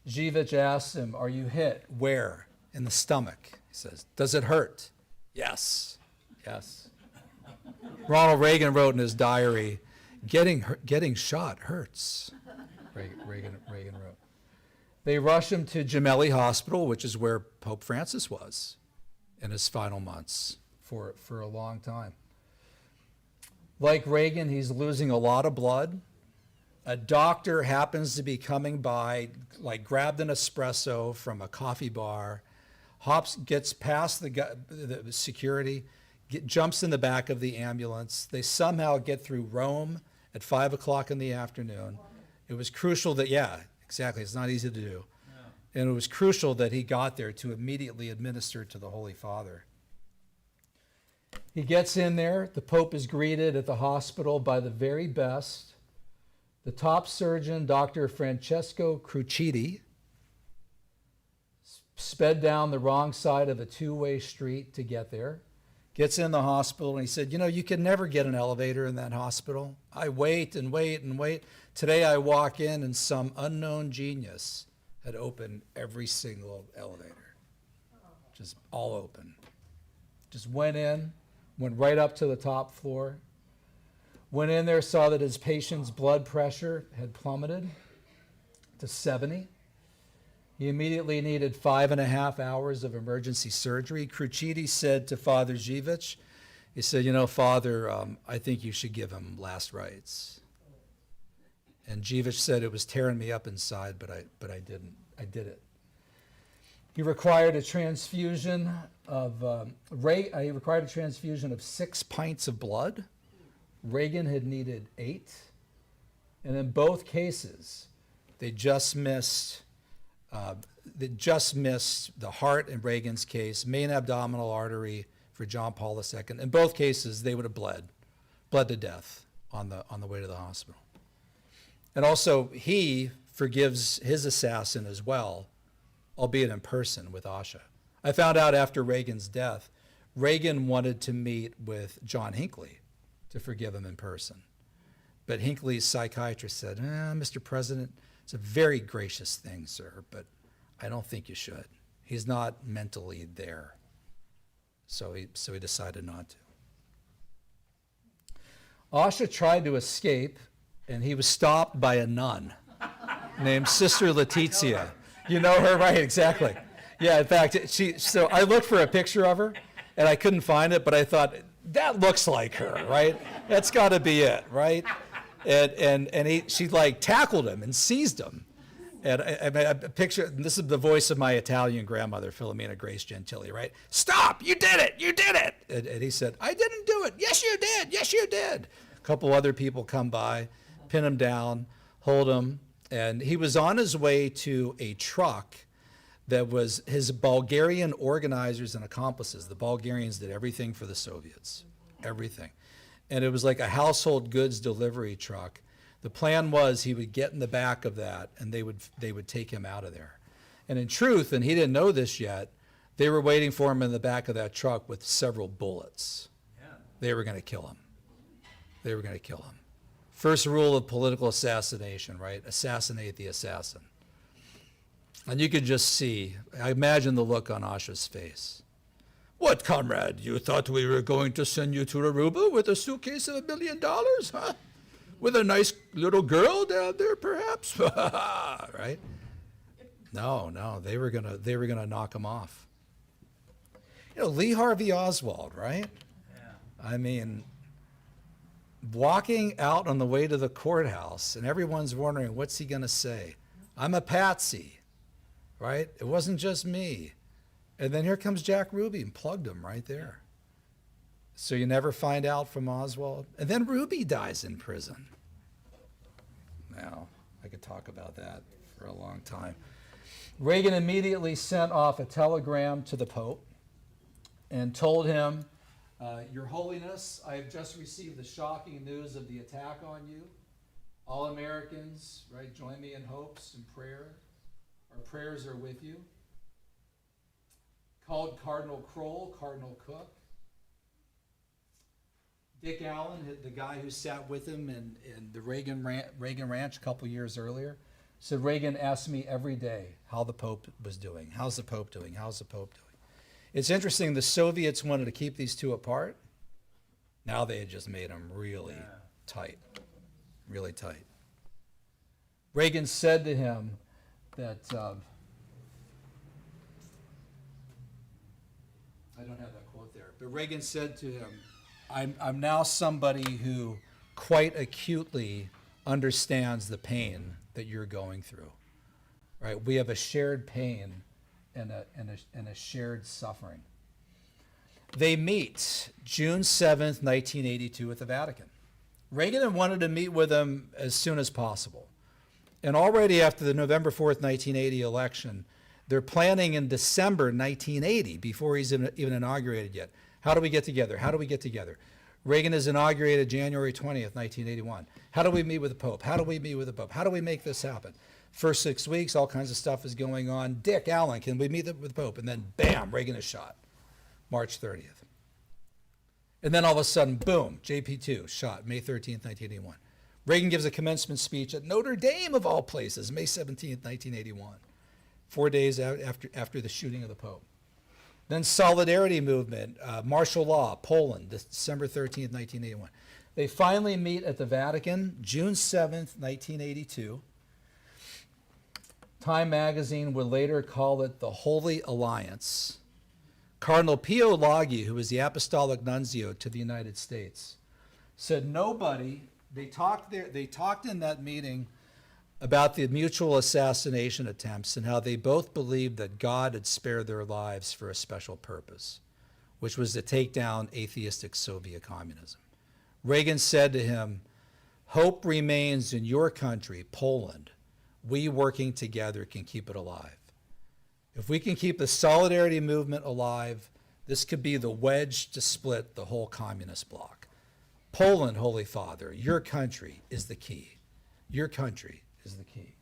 Dziwisz asks him, "Are you hit? Where?" in the stomach. He says, does it hurt? Yes, yes. Ronald Reagan wrote in his diary, getting shot hurts. Reagan wrote. They rush him to Gemelli Hospital, which is where Pope Francis was in his final months for a long time. Like Reagan, he's losing a lot of blood. A doctor happens to be coming by, like grabbed an espresso from a coffee bar, gets past the security, jumps in the back of the ambulance. They somehow get through Rome at 5 o'clock in the afternoon. It was crucial that, yeah, exactly, it's not easy to do. No. And it was crucial that he got there to immediately administer to the Holy Father. He gets in there. The Pope is greeted at the hospital by the very best. The top surgeon, Dr. Francesco Cruciti, sped down the wrong side of a two-way street to get there. Gets in the hospital, and he said, you know, you can never get an elevator in that hospital. I wait and wait and wait. Today I walk in, and some unknown genius had opened every single elevator. Just all open. Just went in, went right up to the top floor. Went in there, saw that his patient's blood pressure had plummeted to 70. He immediately needed 5.5 hours of emergency surgery. Cruciti said to Father Zivich, he said, you know, Father, I think you should give him last rites. And Zivich said, it was tearing me up inside, but I didn't. I did it. He required a transfusion of 6 pints of blood. Reagan had needed 8. And in both cases, they just missed the heart in Reagan's case, main abdominal artery for John Paul II. In both cases, they would have bled to death on the way to the hospital. And also, he forgives his assassin as well, albeit in person with Asha. I found out after Reagan's death, Reagan wanted to meet with John Hinckley to forgive him in person. But Hinckley's psychiatrist said, Mr. President, it's a very gracious thing, sir, but I don't think you should. He's not mentally there. So he decided not to. Asha tried to escape, and he was stopped by a nun named Sister Letizia. You know her, right? Exactly. Yeah, in fact, so I looked for a picture of her, and I couldn't find it, but I thought, that looks like her, right? That's got to be it, right? And she like tackled him and seized him. And I picture, and this is the voice of my Italian grandmother, Philomena Grace Gentili, right? Stop, you did it, you did it. And he said, I didn't do it. Yes, you did, yes, you did. A couple other people come by, pin him down, hold him. And he was on his way to a truck that was his Bulgarian organizers and accomplices. The Bulgarians did everything for the Soviets, everything. And it was like a household goods delivery truck. The plan was he would get in the back of that, and they would take him out of there. And in truth, and he didn't know this yet, they were waiting for him in the back of that truck with several bullets. Yeah. They were going to kill him. They were going to kill him. First rule of political assassination, right? Assassinate the assassin. And you could just see, I imagine the look on Asha's face. What, comrade? You thought we were going to send you to Aruba with a suitcase of $1 million, huh? With a nice little girl down there, perhaps? Right? No, they were gonna knock him off. You know, Lee Harvey Oswald, right? Yeah. I mean, walking out on the way to the courthouse, and everyone's wondering, what's he gonna say? I'm a patsy, right? It wasn't just me. And then here comes Jack Ruby and plugged him right there. So you never find out from Oswald. And then Ruby dies in prison. Now, I could talk about that for a long time. Reagan immediately sent off a telegram to the Pope and told him, Your Holiness, I have just received the shocking news of the attack on you. All Americans, right, join me in hopes and prayer. Our prayers are with you. Called Cardinal Kroll, Cardinal Cook. Dick Allen, the guy who sat with him in the Reagan Ranch a couple years earlier, Said Reagan asked me every day how the Pope was doing. How's the Pope doing? How's the Pope doing? It's interesting, the Soviets wanted to keep these two apart. Now they had just made them really tight, really tight. Reagan said to him that, I don't have that quote there, but Reagan said to him, I'm now somebody who quite acutely understands the pain that you're going through, right? We have a shared pain and a shared suffering. They meet June 7th, 1982 at the Vatican. Reagan had wanted to meet with him as soon as possible. And already after the November 4th, 1980 election, they're planning in December 1980, before he's even inaugurated yet. How do we get together? How do we get together? Reagan is inaugurated January 20th, 1981. How do we meet with the Pope? How do we meet with the Pope? How do we make this happen? First 6 weeks, all kinds of stuff is going on. Dick, Allen, can we meet with the Pope? And then, bam, Reagan is shot, March 30th. And then all of a sudden, boom, JP2, shot, May 13th, 1981. Reagan gives a commencement speech at Notre Dame, of all places, May 17th, 1981, 4 days after the shooting of the Pope. Then Solidarity Movement, martial law, Poland, December 13th, 1981. They finally meet at the Vatican, June 7th, 1982. Time magazine would later call it the Holy Alliance. Cardinal Pio Laghi, who was the apostolic nuncio to the United States, said they talked in that meeting about the mutual assassination attempts and how they both believed that God had spared their lives for a special purpose, which was to take down atheistic Soviet communism. Reagan said to him, "Hope remains in your country, Poland. We working together can keep it alive. If we can keep the solidarity movement alive, this could be the wedge to split the whole communist bloc. Poland, Holy Father, your country is the key. Your country is the key."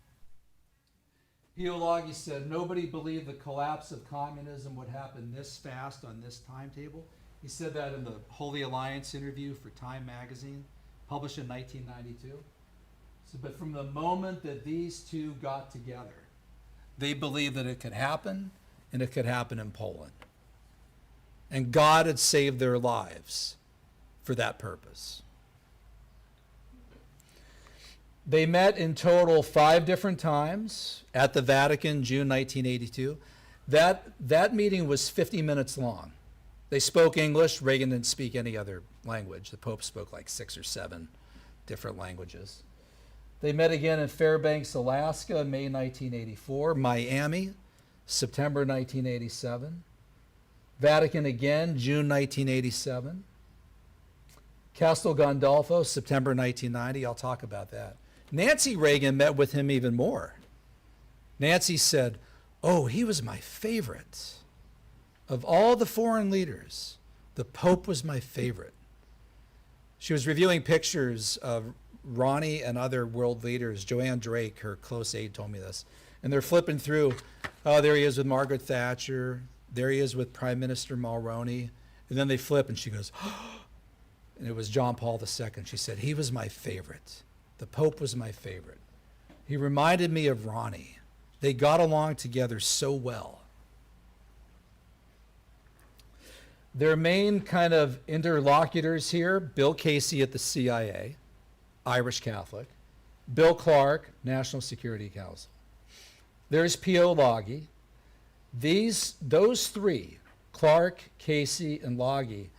Pio Laghi said nobody believed the collapse of communism would happen this fast on this timetable. He said that in the Holy Alliance interview for Time magazine, published in 1992. So, but from the moment that these two got together, they believed that it could happen, and it could happen in Poland. And God had saved their lives for that purpose. They met in total 5 different times at the Vatican, June 1982. That meeting was 50 minutes long. They spoke English. Reagan didn't speak any other language. The Pope spoke like 6 or 7 different languages. They met again in Fairbanks, Alaska, May 1984. Miami, September 1987. Vatican again, June 1987. Castel Gandolfo, September 1990. I'll talk about that. Nancy Reagan met with him even more. Nancy said, "Oh, he was my favorite. Of all the foreign leaders, the Pope was my favorite." She was reviewing pictures of Ronnie and other world leaders. Joanne Drake, her close aide, told me this. And they're flipping through. Oh, there he is with Margaret Thatcher. There he is with Prime Minister Mulroney. And then they flip and she goes, "Oh," and it was John Paul II. She said, "He was my favorite. The Pope was my favorite. He reminded me of Ronnie. They got along together so well." Their main kind of interlocutors here, Bill Casey at the CIA, Irish Catholic, Bill Clark, National Security Council. There's Pio Laghi. Those 3, Clark, Casey, and Laghi,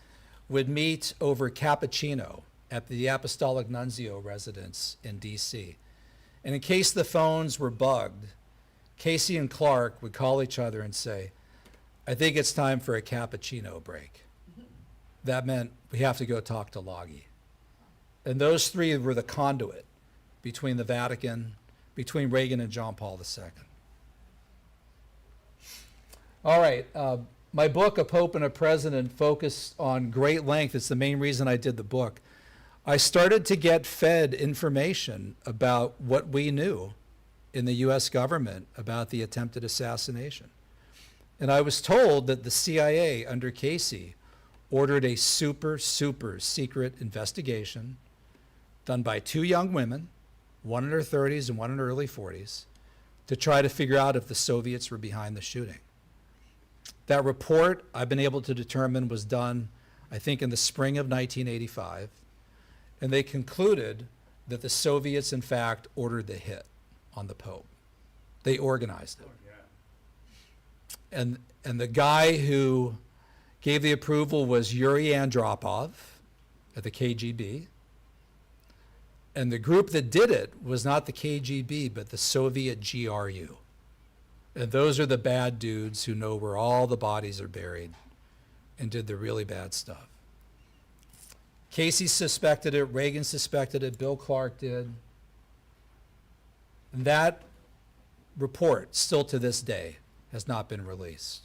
would meet over cappuccino at the Apostolic Nuncio residence in D.C. And in case the phones were bugged, Casey and Clark would call each other and say, "I think it's time for a cappuccino break." That meant we have to go talk to Laghi. And those 3 were the conduit between the Vatican, between Reagan and John Paul II. All right, my book, A Pope and a President, focused on great length. It's the main reason I did the book. I started to get fed information about what we knew in the U.S. government about the attempted assassination. And I was told that the CIA under Casey ordered a super secret investigation done by 2 young women, one in her 30s and one in her early 40s, to try to figure out if the Soviets were behind the shooting. That report, I've been able to determine, was done, I think, in the spring of 1985, and they concluded that the Soviets, in fact, ordered the hit on the Pope. They organized it. And the guy who gave the approval was Yuri Andropov at the KGB. And the group that did it was not the KGB, but the Soviet GRU. And those are the bad dudes who know where all the bodies are buried and did the really bad stuff. Casey suspected it, Reagan suspected it, Bill Clark did. And that report, still to this day, has not been released.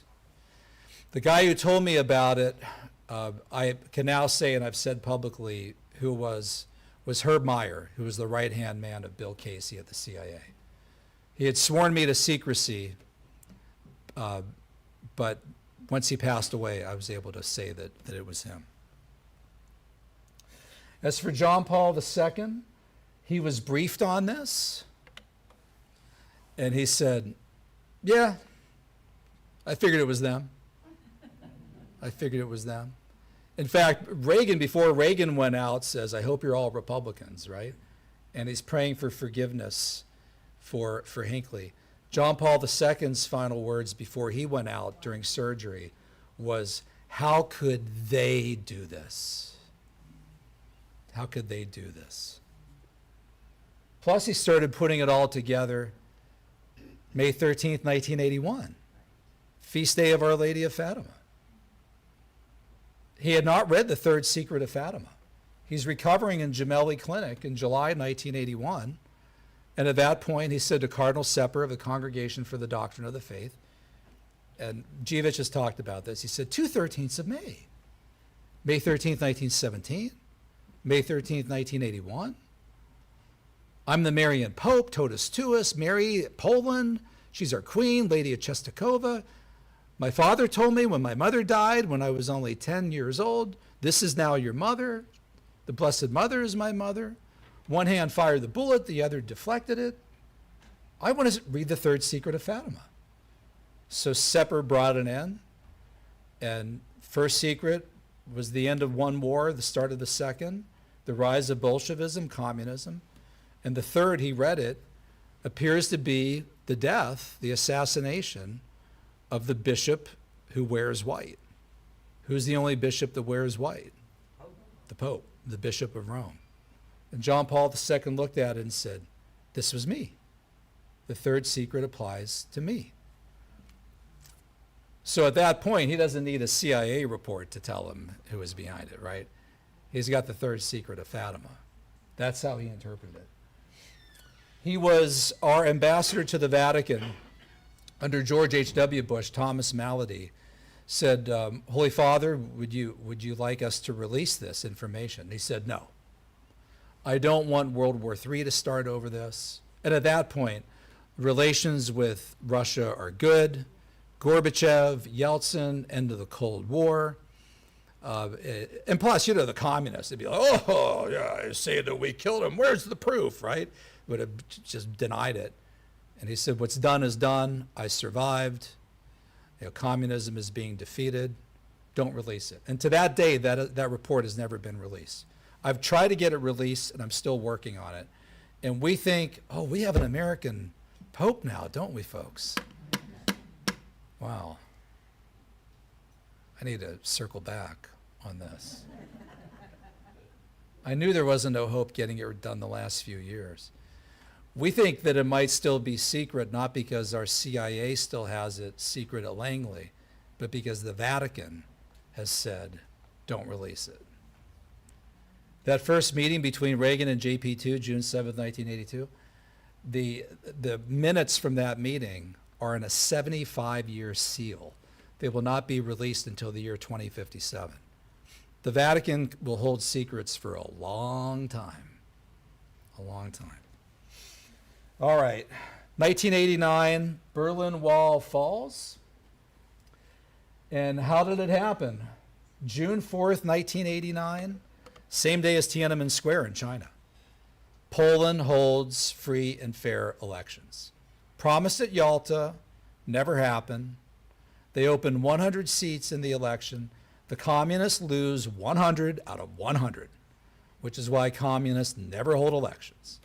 The guy who told me about it, I can now say, and I've said publicly, who was Herb Meyer, who was the right-hand man of Bill Casey at the CIA. He had sworn me to secrecy, but once he passed away, I was able to say that it was him. As for John Paul II, he was briefed on this, and he said, yeah, I figured it was them. I figured it was them. In fact, Reagan, before Reagan went out, says, I hope you're all Republicans, right? And he's praying for forgiveness for Hinckley. John Paul II's final words before he went out during surgery was, how could they do this? How could they do this? Plus, he started putting it all together May 13th, 1981, feast day of Our Lady of Fatima. He had not read The Third Secret of Fatima. He's recovering in Gemelli Clinic in July 1981. And at that point, he said to Cardinal Sepper of the Congregation for the Doctrine of the Faith, and Gievich has talked about this, he said, 2/13 of May. May 13th, 1917, May 13th, 1981. I'm the Marian Pope, totus tuus, Mary, Poland. She's our queen, Lady of Czestochowa. My father told me when my mother died, when I was only 10 years old, this is now your mother. The Blessed Mother is my mother. One hand fired the bullet, the other deflected it. I want to read The Third Secret of Fatima. So Sepper brought an end, and first secret was the end of one war, the start of the second, the rise of Bolshevism, communism. And the third, he read it, appears to be the death, the assassination of the bishop who wears white. Who's the only bishop that wears white? The Pope, the Bishop of Rome. And John Paul II looked at it and said, this was me. The third secret applies to me. So at that point, he doesn't need a CIA report to tell him who was behind it, right? He's got the third secret of Fatima. That's how he interpreted it. He was our ambassador to the Vatican under George H.W. Bush. Thomas Malady said, Holy Father, would you like us to release this information? He said, no. I don't want World War III to start over this. And at that point, relations with Russia are good. Gorbachev, Yeltsin, end of the Cold War. And plus, the communists, they'd be like, oh, yeah, I say that we killed him. Where's the proof, right? Would have just denied it. And he said, what's done is done. I survived. Communism is being defeated. Don't release it. And to that day, that report has never been released. I've tried to get it released, and I'm still working on it. And we think, oh, we have an American Pope now, don't we, folks? Wow. I need to circle back on this. I knew there wasn't no hope getting it done the last few years. We think that it might still be secret, not because our CIA still has it secret at Langley, but because the Vatican has said, don't release it. That first meeting between Reagan and JP2, June 7th, 1982, the minutes from that meeting are in a 75-year seal. They will not be released until the year 2057. The Vatican will hold secrets for a long time. A long time. All right. 1989, Berlin Wall falls. And how did it happen? June 4th, 1989, same day as Tiananmen Square in China. Poland holds free and fair elections. Promised at Yalta, never happened. They open 100 seats in the election. The communists lose 100 out of 100, which is why communists never hold elections,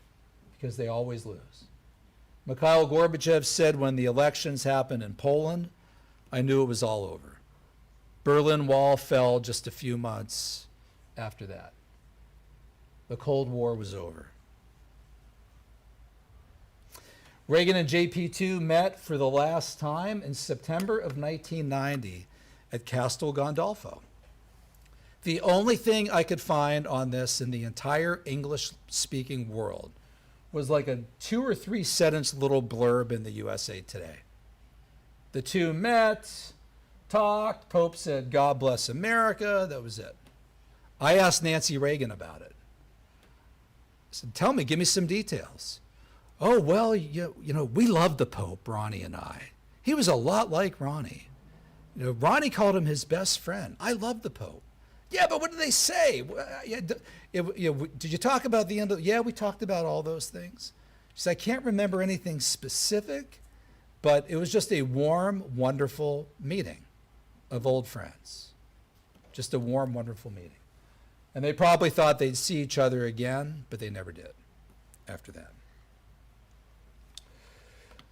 because they always lose. Mikhail Gorbachev said when the elections happened in Poland, I knew it was all over. Berlin Wall fell just a few months after that. The Cold War was over. Reagan and JP2 met for the last time in September of 1990 at Castel Gandolfo. The only thing I could find on this in the entire English-speaking world was like a 2 or 3 sentence little blurb in the USA Today. The two met, talked, Pope said, God bless America, that was it. I asked Nancy Reagan about it. I said, tell me, give me some details. Oh, well, you know, we loved the Pope, Ronnie and I. He was a lot like Ronnie. You know, Ronnie called him his best friend. I love the Pope. Yeah, but what did they say? Did you talk about the end of? Yeah, we talked about all those things. She said, I can't remember anything specific, but it was just a warm, wonderful meeting of old friends. Just a warm, wonderful meeting. And they probably thought they'd see each other again, but they never did after that.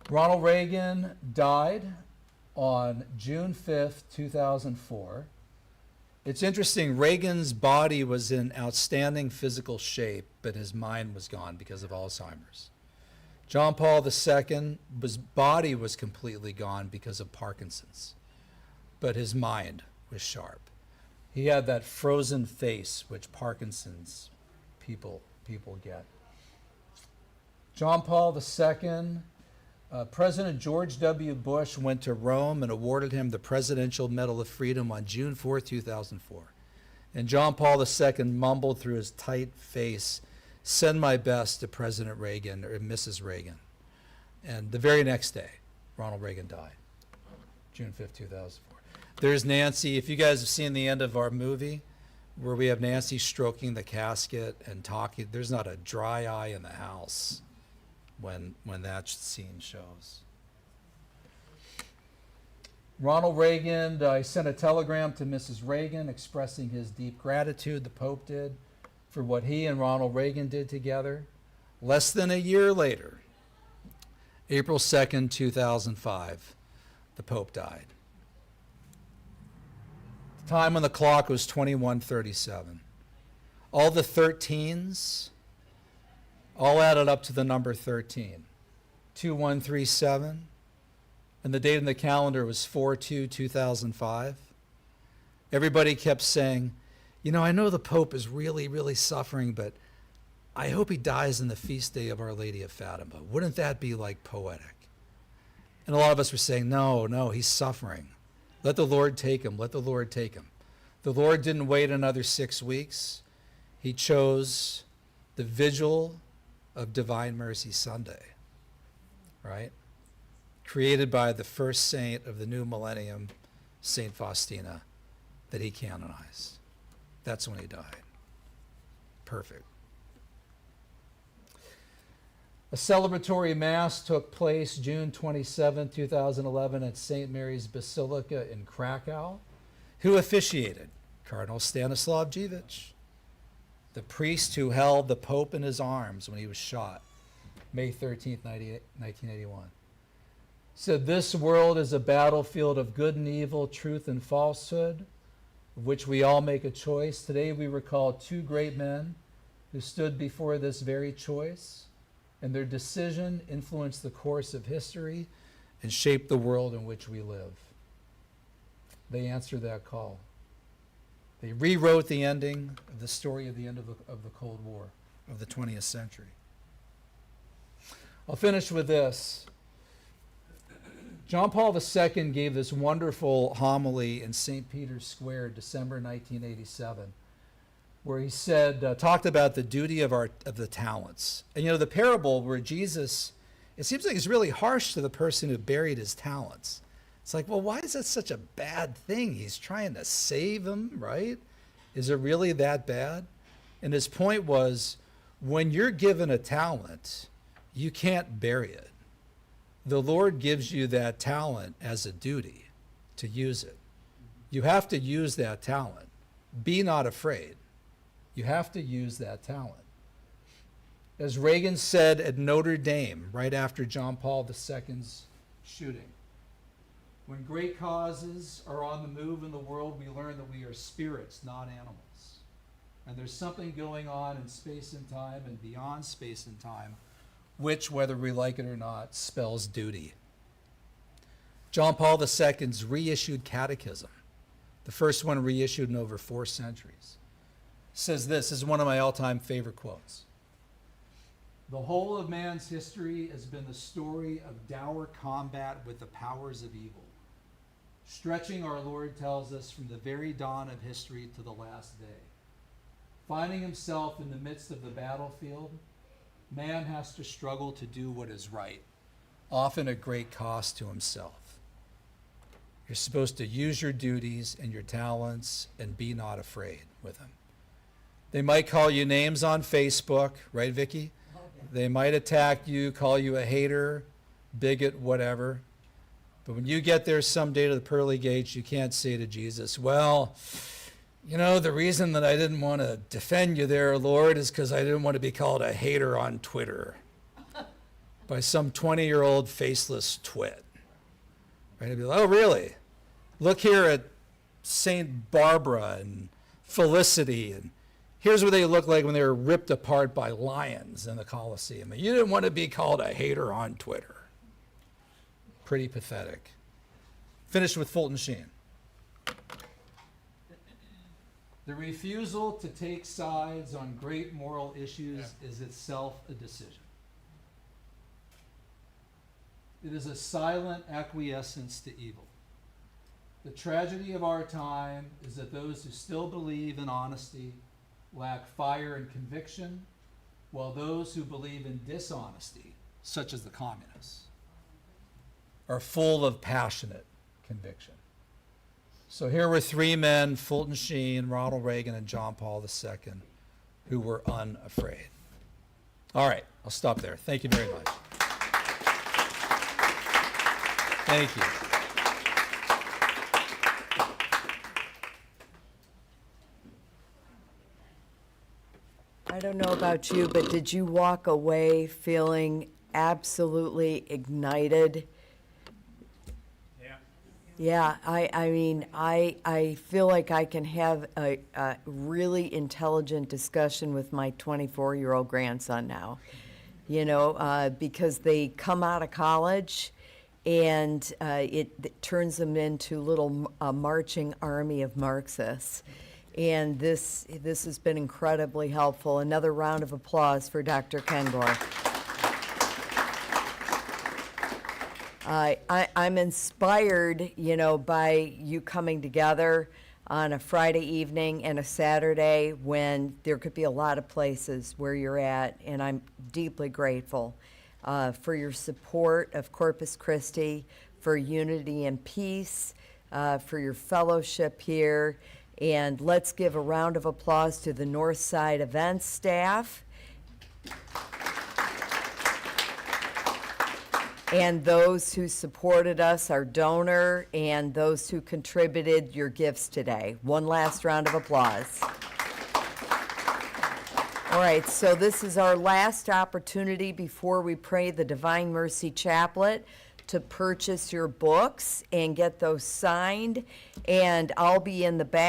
Ronald Reagan died on June 5th, 2004. It's interesting, Reagan's body was in outstanding physical shape, but his mind was gone because of Alzheimer's. John Paul II's body was completely gone because of Parkinson's, but his mind was sharp. He had that frozen face which Parkinson's people get. John Paul II, President George W. Bush went to Rome and awarded him the Presidential Medal of Freedom on June 4, 2004. And John Paul II mumbled through his tight face, send my best to President Reagan or Mrs. Reagan. And the very next day, Ronald Reagan died, June 5, 2004. There's Nancy. If you guys have seen the end of our movie, where we have Nancy stroking the casket and talking, there's not a dry eye in the house when that scene shows. Ronald Reagan, I sent a telegram to Mrs. Reagan expressing his deep gratitude, the Pope did, for what he and Ronald Reagan did together. Less than a year later, April 2nd, 2005, the Pope died. The time on the clock was 21:37. All the 13s all added up to the number 13. 2137. And the date on the calendar was 4/2/2005. Everybody kept saying, you know, I know the Pope is really, really suffering, but I hope he dies in the feast day of Our Lady of Fatima. Wouldn't that be like poetic? And a lot of us were saying, no, he's suffering. Let the Lord take him. Let the Lord take him. The Lord didn't wait another 6 weeks. He chose the vigil of Divine Mercy Sunday, right? Created by the first saint of the new millennium, Saint Faustina, that he canonized. That's when he died. Perfect. A celebratory mass took place June 27, 2011 at St. Mary's Basilica in Krakow. Who officiated? Cardinal Stanislav Dziwisz, the priest who held the Pope in his arms when he was shot, May 13, 1981. Said, this world is a battlefield of good and evil, truth and falsehood, of which we all make a choice. Today we recall two great men who stood before this very choice, and their decision influenced the course of history and shaped the world in which we live. They answered that call. They rewrote the ending of the story of the end of the Cold War of the 20th century. I'll finish with this. John Paul II gave this wonderful homily in St. Peter's Square, December 1987, where he said, talked about the duty of the talents. And you know, the parable where Jesus, it seems like it's really harsh to the person who buried his talents. It's like, well, why is that such a bad thing? He's trying to save them, right? Is it really that bad? And his point was, when you're given a talent, you can't bury it. The Lord gives you that talent as a duty to use it. You have to use that talent. Be not afraid. You have to use that talent. As Reagan said at Notre Dame right after John Paul II's shooting, when great causes are on the move in the world, we learn that we are spirits, not animals. And there's something going on in space and time and beyond space and time, which, whether we like it or not, spells duty. John Paul II's reissued catechism, the first one reissued in over 4 centuries, says this is one of my all-time favorite quotes. The whole of man's history has been the story of dour combat with the powers of evil, stretching, our Lord tells us, from the very dawn of history to the last day. Finding himself in the midst of the battlefield, man has to struggle to do what is right, often at great cost to himself. You're supposed to use your duties and your talents and be not afraid with them. They might call you names on Facebook, right, Vicki? They might attack you, call you a hater, bigot, whatever. But when you get there someday to the pearly gates, you can't say to Jesus, well, you know, the reason that I didn't want to defend you there, Lord, is because I didn't want to be called a hater on Twitter by some 20-year-old faceless twit. Right? I'd be like, oh, really? Look here at St. Barbara and Felicity, and here's what they look like when they were ripped apart by lions in the Colosseum. And you didn't want to be called a hater on Twitter. Pretty pathetic. Finish with Fulton Sheen. The refusal to take sides on great moral issues is itself a decision. It is a silent acquiescence to evil. The tragedy of our time is that those who still believe in honesty lack fire and conviction, while those who believe in dishonesty, such as the communists, are full of passionate conviction. So here were 3 men, Fulton Sheen, Ronald Reagan, and John Paul II, who were unafraid. All right, I'll stop there. Thank you very much. Thank you. I don't know about you, but did you walk away feeling absolutely ignited? Yeah. Yeah, I mean, I feel like I can have a really intelligent discussion with my 24-year-old grandson now, you know, because they come out of college and it turns them into little marching army of Marxists. And this has been incredibly helpful. Another round of applause for Dr. Kengor. I'm inspired, you know, by you coming together on a Friday evening and a Saturday when there could be a lot of places where you're at, and I'm deeply grateful for your support of Corpus Christi, for unity and peace, for your fellowship here. And let's give a round of applause to the Northside Events staff and those who supported us, our donor, and those who contributed your gifts today. One last round of applause. All right, so this is our last opportunity before we pray the Divine Mercy Chaplet to purchase your books and get those signed, and I'll be in the back.